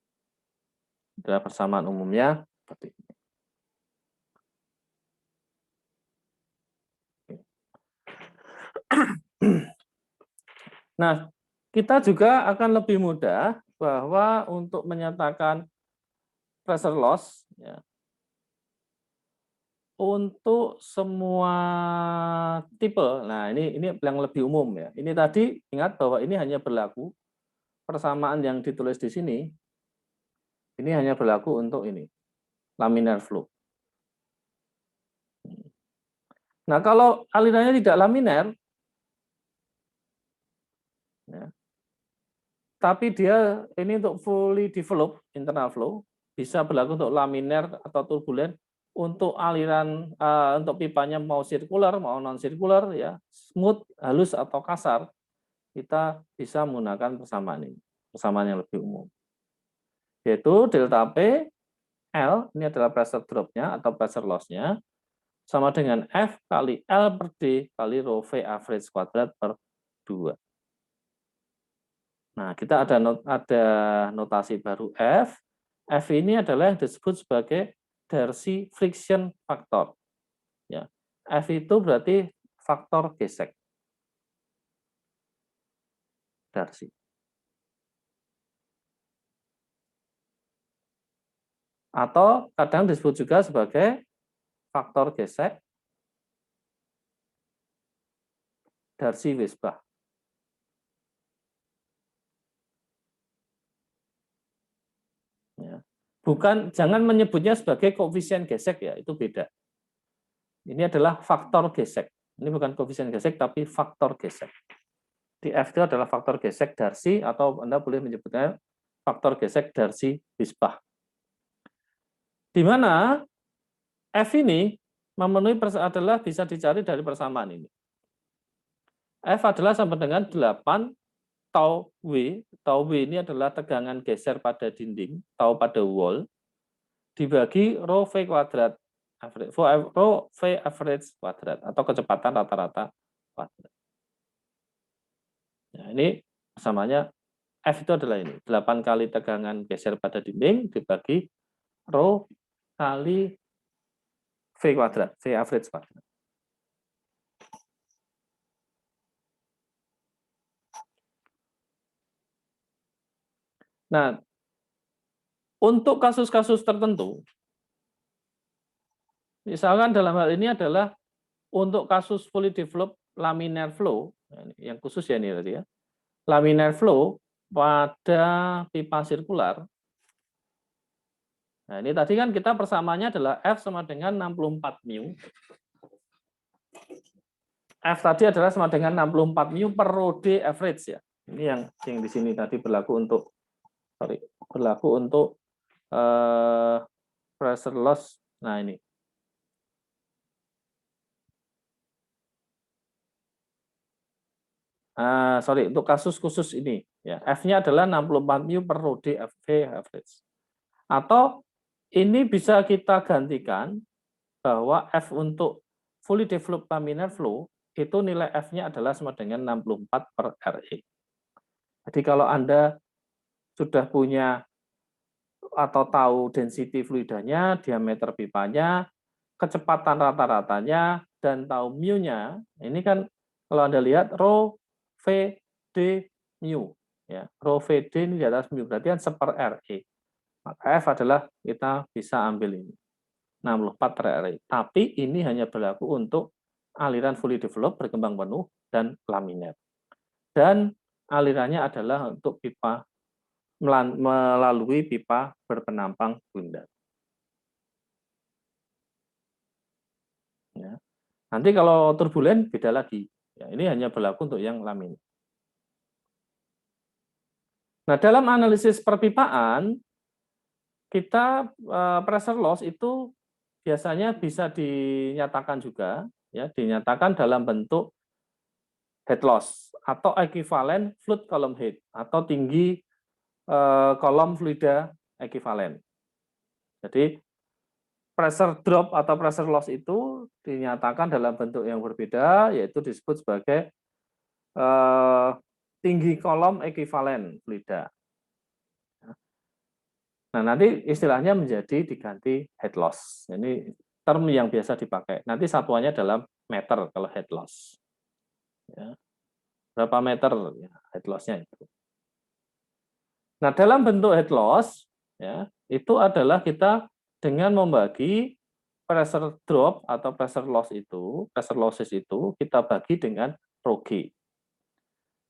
Adalah persamaan umumnya seperti ini. Nah, kita juga akan lebih mudah bahwa untuk menyatakan pressure loss, ya, untuk semua tipe. Nah, ini yang lebih umum ya. Ini tadi ingat bahwa ini hanya berlaku persamaan yang ditulis di sini. Ini hanya berlaku untuk ini, laminar flow. Nah, kalau alirannya tidak laminar, ya, tapi dia ini untuk fully developed internal flow, bisa berlaku untuk laminar atau turbulen, untuk aliran untuk pipanya mau sirkular mau non sirkular, ya, smooth, halus atau kasar, kita bisa menggunakan persamaan ini, persamaan yang lebih umum, yaitu delta P L, ini adalah pressure drop-nya atau pressure loss-nya, sama dengan F kali L per D kali rho V average kuadrat per 2. Nah, kita ada notasi baru F. F ini adalah yang disebut sebagai Darcy friction factor. Ya. F itu berarti faktor gesek. Darcy. Atau kadang disebut juga sebagai faktor gesek Darcy-Weisbach. Ya. Bukan, jangan menyebutnya sebagai koefisien gesek ya, itu beda. Ini adalah faktor gesek. Ini bukan koefisien gesek, tapi faktor gesek. Di F itu adalah faktor gesek Darcy, atau Anda boleh menyebutnya faktor gesek Darcy-Brisbach. Di mana F ini memenuhi adalah bisa dicari dari persamaan ini. F adalah sama dengan 8 tau W. Tau W ini adalah tegangan geser pada dinding, tau pada wall, dibagi rho V kuadrat average, rho V average kuadrat, atau kecepatan rata-rata kuadrat. Nah, ini persamanya F itu adalah ini, 8 kali tegangan geser pada dinding dibagi rho kali V kuadrat, V average kuadrat. Nah, untuk kasus-kasus tertentu, misalkan dalam hal ini adalah untuk kasus fully developed laminar flow, yang khusus ya ini tadi ya, laminar flow pada pipa sirkular. Nah, ini tadi kan kita persamaannya adalah F sama dengan 64 mu. F tadi adalah sama dengan 64 mu per rho D average ya. Ini yang di sini tadi berlaku untuk pressure loss. Nah, ini. Untuk kasus khusus ini ya, F-nya adalah 64 mu per rho D average. Atau ini bisa kita gantikan bahwa F untuk fully developed laminar flow itu nilai F-nya adalah sama dengan 64 per RE. Jadi kalau Anda sudah punya atau tahu density fluidanya, diameter pipanya, kecepatan rata-ratanya, dan tahu mu-nya, ini kan kalau Anda lihat rho V D mu, ya, rho V D ini di atas mu, berarti kan 1 per RE. Maka F adalah kita bisa ambil ini 64 per RE. Tapi ini hanya berlaku untuk aliran fully developed berkembang penuh dan laminar. Dan alirannya adalah untuk pipa melalui pipa berpenampang bundar. Ya. Nanti kalau turbulen beda lagi. Ya, ini hanya berlaku untuk yang laminar. Nah, dalam analisis perpipaan, kita pressure loss itu biasanya bisa dinyatakan juga, ya, dinyatakan dalam bentuk head loss atau ekuivalen fluid column head atau tinggi kolom fluida ekuivalen. Jadi pressure drop atau pressure loss itu dinyatakan dalam bentuk yang berbeda, yaitu disebut sebagai tinggi kolom ekuivalen fluida. Nah, nanti istilahnya menjadi diganti head loss. Ini term yang biasa dipakai. Nanti satuannya dalam meter kalau head loss. Ya. Berapa meter ya, head loss-nya itu. Nah, dalam bentuk head loss, ya, itu adalah kita dengan membagi pressure drop atau pressure losses itu kita bagi dengan rho G.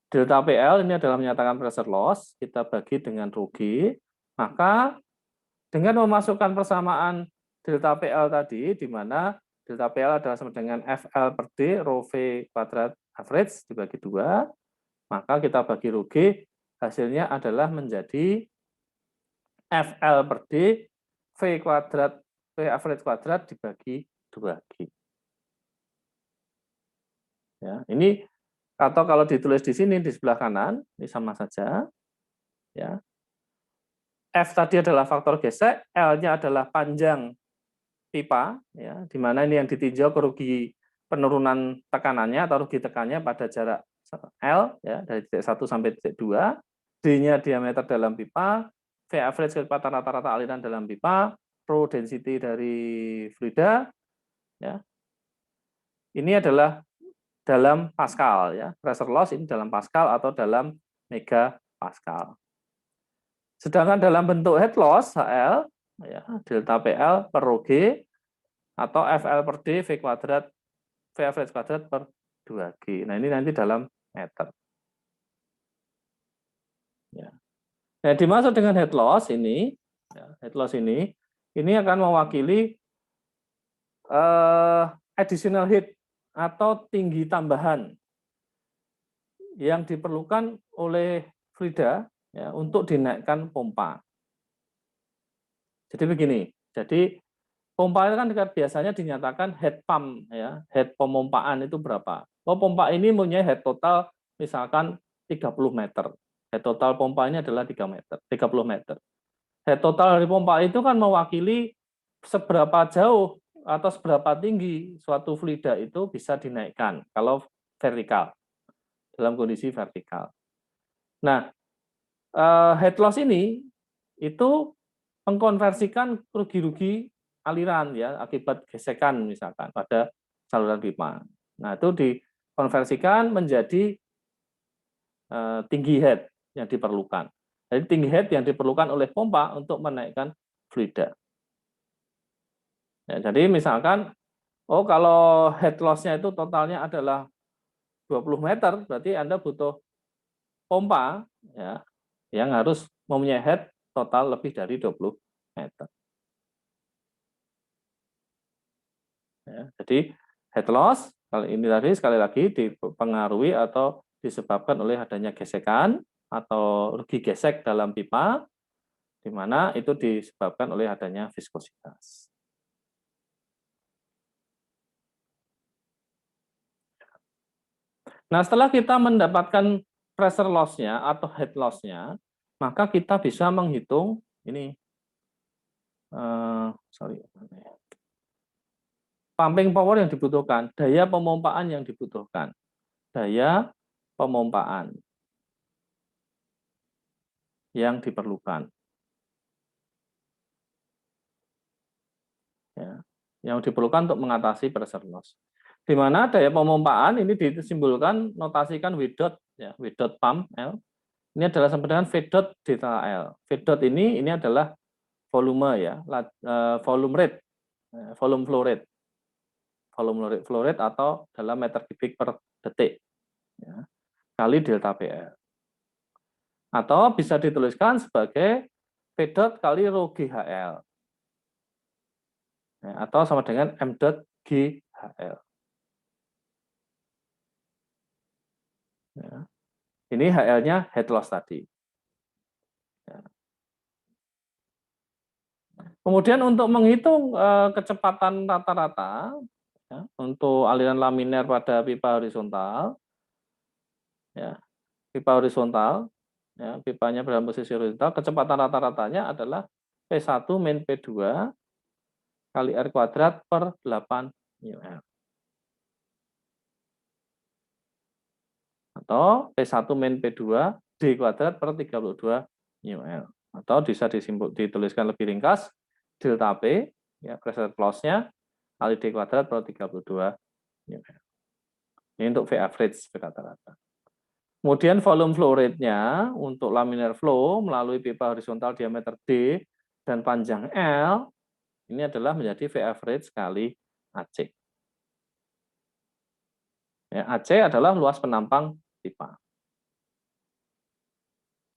Delta PL ini adalah menyatakan pressure loss, kita bagi dengan rho G, maka dengan memasukkan persamaan delta PL tadi, di mana delta PL adalah sama dengan FL per D, rho V kuadrat average dibagi 2, maka kita bagi rho G, hasilnya adalah menjadi FL per D, V kuadrat, V average kuadrat dibagi 2G. Ya, ini atau kalau ditulis di sini di sebelah kanan, ini sama saja. Ya. F tadi adalah faktor gesek, L-nya adalah panjang pipa, ya, di mana ini yang ditinjau kerugi penurunan tekanannya atau rugi tekanannya pada jarak L, ya, dari titik 1 sampai titik 2, D-nya diameter dalam pipa, V average kecepatan rata-rata aliran dalam pipa, rho density dari fluida, ya. Ini adalah dalam Pascal, ya, pressure loss ini dalam Pascal atau dalam mega Pascal. Sedangkan dalam bentuk head loss HL, ya, delta PL per rho G atau FL per D V kuadrat V average kuadrat per 2G. Nah, ini nanti dalam meter. Ya. Nah, dimaksud dengan head loss ini, ya, head loss ini akan mewakili additional heat atau tinggi tambahan yang diperlukan oleh fluida ya, untuk dinaikkan pompa. Jadi begini, jadi pompa itu kan biasanya dinyatakan head pump ya, head pemompaan itu berapa. Oh, pompa ini punya head total misalkan 30 meter. Head total pompa ini adalah 3 meter, 30 meter. Head total dari pompa itu kan mewakili seberapa jauh atau seberapa tinggi suatu fluida itu bisa dinaikkan kalau vertikal, dalam kondisi vertikal. Nah, head loss ini itu mengkonversikan rugi-rugi aliran ya akibat gesekan misalkan pada saluran pipa. Nah, itu dikonversikan menjadi tinggi head yang diperlukan. Jadi tinggi head yang diperlukan oleh pompa untuk menaikkan fluida. Ya, jadi misalkan, oh kalau head loss-nya itu totalnya adalah 20 meter, berarti Anda butuh pompa ya, yang harus mempunyai head total lebih dari 20 meter. Ya, jadi head loss kali ini tadi sekali lagi dipengaruhi atau disebabkan oleh adanya gesekan atau rugi gesek dalam pipa, di mana itu disebabkan oleh adanya viskositas. Nah, setelah kita mendapatkan pressure loss-nya atau head loss-nya, maka kita bisa menghitung ini, pumping power yang dibutuhkan, daya pemompaan yang dibutuhkan, daya pemompaan yang diperlukan. Ya, yang diperlukan untuk mengatasi pressure loss. Di mana daya pemompaan ini disimbolkan notasikan W dot ya, W dot pump L. Ini adalah sama dengan V dot delta L. V dot ini adalah volume ya, volume rate, volume flow rate. Volume flow rate atau dalam meter kubik per detik ya, kali delta PL. Atau bisa dituliskan sebagai V dot kali rho GHL. Ya, atau sama dengan M dot GHL. Ya. Ini HL-nya head loss tadi. Ya. Kemudian untuk menghitung kecepatan rata-rata ya, untuk aliran laminer pada pipa horizontal, ya, pipa horizontal, ya, pipanya dalam posisi horizontal, kecepatan rata-ratanya adalah P1 min P2 kali R kuadrat per 8 μL. Atau P1 min P2 D kuadrat per 32 μL. Atau bisa dituliskan lebih ringkas, delta P, ya, pressure loss-nya, kali D kuadrat per 32 μL. Ini untuk V average, V rata-rata. Kemudian volume flow rate-nya untuk laminar flow melalui pipa horizontal diameter D dan panjang L, ini adalah menjadi V average kali AC. Ya, AC adalah luas penampang pipa.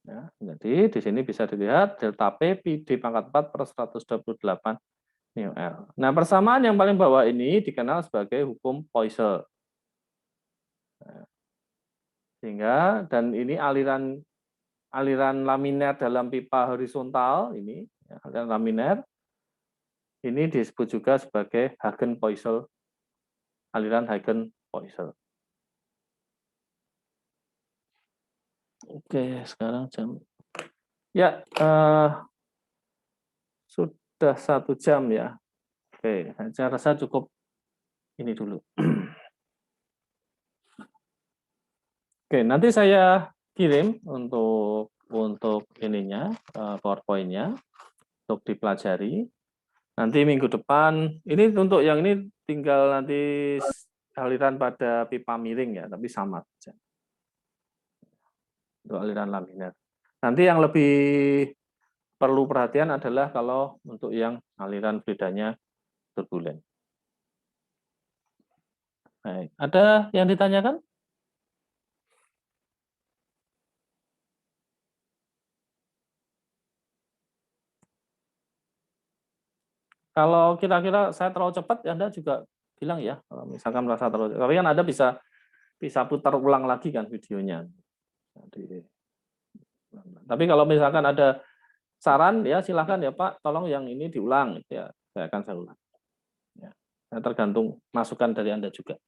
Ya, jadi di sini bisa dilihat delta P pi D pangkat 4 per 128 μL. Nah, persamaan yang paling bawah ini dikenal sebagai hukum Poiseuille. Sehingga, dan ini aliran laminer dalam pipa horizontal ini, ya, aliran laminer ini disebut juga sebagai Hagen-Poiseuille, aliran Hagen-Poiseuille. Oke, sekarang jam ya sudah 1 jam ya. Oke, saya rasa cukup ini dulu. Oke, nanti saya kirim untuk ininya, PowerPoint-nya untuk dipelajari. Nanti minggu depan, ini untuk yang ini tinggal nanti aliran pada pipa miring ya, tapi sama saja. Untuk aliran laminar. Nanti yang lebih perlu perhatian adalah kalau untuk yang aliran fluidanya turbulen. Baik, ada yang ditanyakan? Kalau kira-kira saya terlalu cepat, Anda juga bilang ya, kalau misalkan merasa terlalu. Tapi kan Anda bisa putar ulang lagi kan videonya. Tapi kalau misalkan ada saran ya silakan ya Pak, tolong yang ini diulang gitu ya. Saya ulang. Ya. Tergantung masukan dari Anda juga.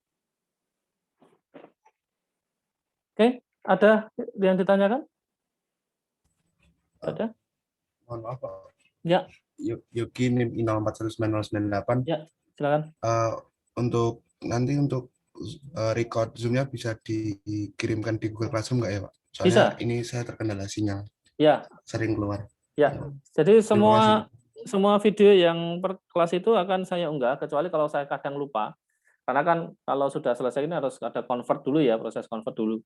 Oke, ada yang ditanyakan? Ada? Mohon maaf Pak. Ya. Yuki NIM 041998. Ya, silakan. Untuk record Zoom-nya bisa dikirimkan di Google Classroom nggak ya Pak? Soalnya Bisa. Ini saya terkendala sinyal. Ya. Sering keluar. Ya. Jadi semua video yang per kelas itu akan saya unggah, kecuali kalau saya kadang lupa. Karena kan kalau sudah selesai ini harus ada convert dulu ya, proses convert dulu.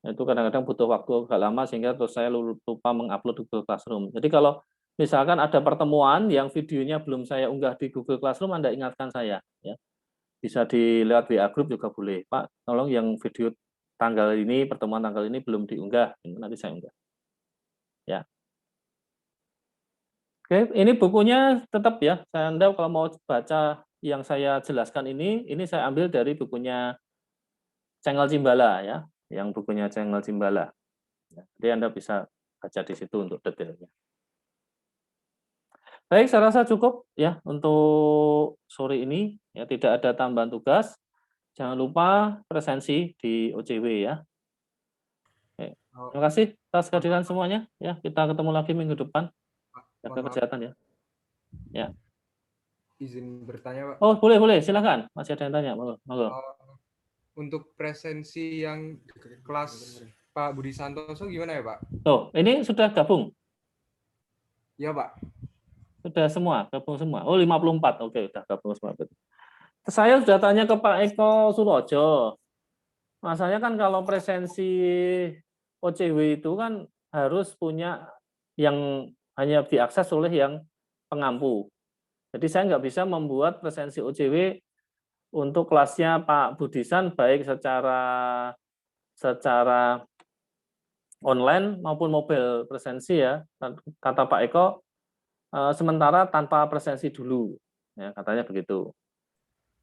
Itu kadang-kadang butuh waktu agak lama sehingga terus saya lupa mengupload di Google Classroom. Jadi kalau misalkan ada pertemuan yang videonya belum saya unggah di Google Classroom, Anda ingatkan saya. Ya. Bisa lewat WA Group juga boleh. Pak, tolong yang video tanggal ini, pertemuan tanggal ini belum diunggah. Nanti saya unggah. Ya. Oke, ini bukunya tetap ya. Anda kalau mau baca yang saya jelaskan ini saya ambil dari bukunya Cengel Cimbala ya, yang bukunya Cengel Cimbala. Jadi Anda bisa baca di situ untuk detailnya. Baik, saya rasa cukup ya untuk sore ini. Ya, tidak ada tambahan tugas. Jangan lupa presensi di OCW ya. Oke. Terima kasih atas kehadiran semuanya. Ya, kita ketemu lagi minggu depan. Jaga kesehatan ya. Ya. Izin bertanya, Pak. Oh, boleh. Silakan. Masih ada yang tanya. Monggo. Untuk presensi yang kelas Pak Budi Santoso gimana ya, Pak? Oh, ini sudah gabung? Ya, Pak. Sudah semua, gabung semua. Oh, 54. Oke, sudah gabung semua. Saya sudah tanya ke Pak Eko Surojo. Masalahnya kan kalau presensi OCW itu kan harus punya yang hanya diakses oleh yang pengampu. Jadi saya nggak bisa membuat presensi OCW untuk kelasnya Pak Budisan baik secara online maupun mobile presensi ya. Kata Pak Eko, sementara tanpa presensi dulu, ya, katanya begitu.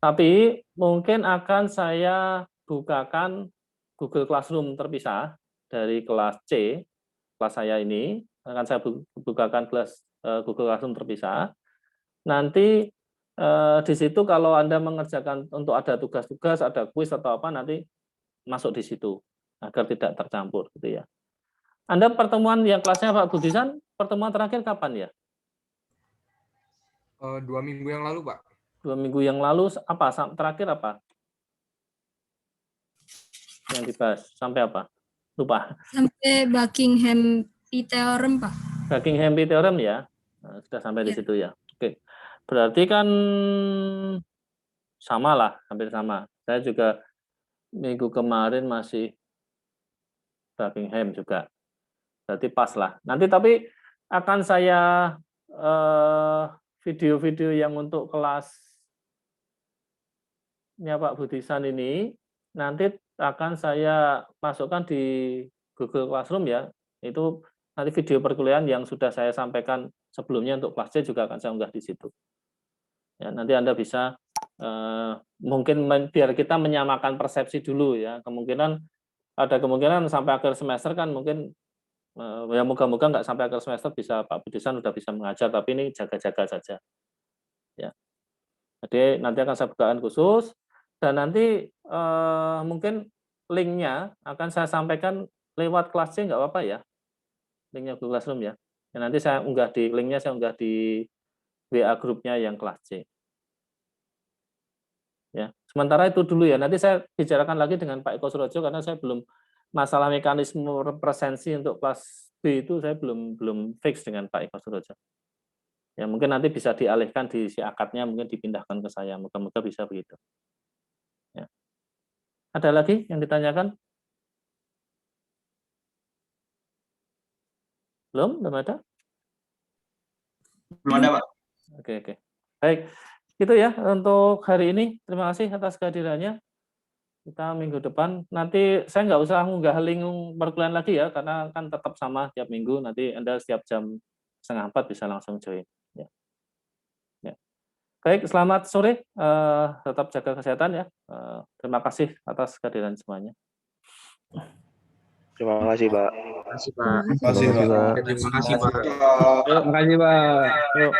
Tapi mungkin akan saya bukakan Google Classroom terpisah dari kelas C, kelas saya ini, akan saya bukakan kelas Google Classroom terpisah. Nanti di situ kalau Anda mengerjakan untuk ada tugas-tugas, ada kuis atau apa, nanti masuk di situ, agar tidak tercampur gitu ya. Anda pertemuan yang kelasnya Pak Budisan, pertemuan terakhir kapan ya? 2 minggu yang lalu, Pak. 2 minggu yang lalu apa? Terakhir apa? Yang dibahas sampai apa? Lupa. Sampai Buckingham P Theorem, Pak. Buckingham P Theorem ya. Nah, sudah sampai di situ ya. Oke. Berarti kan sama lah, hampir sama. Saya juga minggu kemarin masih Buckingham juga. Berarti pas lah. Nanti tapi akan saya video-video yang untuk kelasnya Pak Budisan ini nanti akan saya masukkan di Google Classroom ya. Itu nanti video perkuliahan yang sudah saya sampaikan sebelumnya untuk kelas C juga akan saya unggah di situ. Ya, nanti Anda bisa mungkin biar kita menyamakan persepsi dulu ya. Ada kemungkinan sampai akhir semester kan mungkin ya moga-moga nggak sampai akhir semester bisa Pak Budisan sudah bisa mengajar, tapi ini jaga-jaga saja. Ya. Jadi nanti akan saya bukakan khusus dan nanti mungkin linknya akan saya sampaikan lewat kelas C nggak apa-apa ya, linknya Google Classroom ya. Dan nanti saya unggah linknya saya unggah di WA grupnya yang kelas C. Ya, sementara itu dulu ya. Nanti saya bicarakan lagi dengan Pak Eko Surojo karena saya belum masalah mekanisme presensi untuk kelas B itu saya belum fix dengan Pak Eko Surojo. Ya mungkin nanti bisa dialihkan di si akadnya mungkin dipindahkan ke saya. Moga-moga bisa begitu. Ya. Ada lagi yang ditanyakan? Belum ada? Belum ada, Pak. Oke. Baik. Itu ya untuk hari ini. Terima kasih atas kehadirannya. Kita minggu depan, nanti saya nggak usah ngunggah link perkuliahan lagi ya, karena kan tetap sama tiap minggu, nanti Anda setiap jam 3:30 bisa langsung join. Ya. Baik, selamat sore. Tetap jaga kesehatan ya. Terima kasih atas kehadiran semuanya. Terima kasih, Pak. Terima kasih, Pak. Terima kasih, Pak. Terima kasih, Pak. Terima kasih, Pak. Yuk.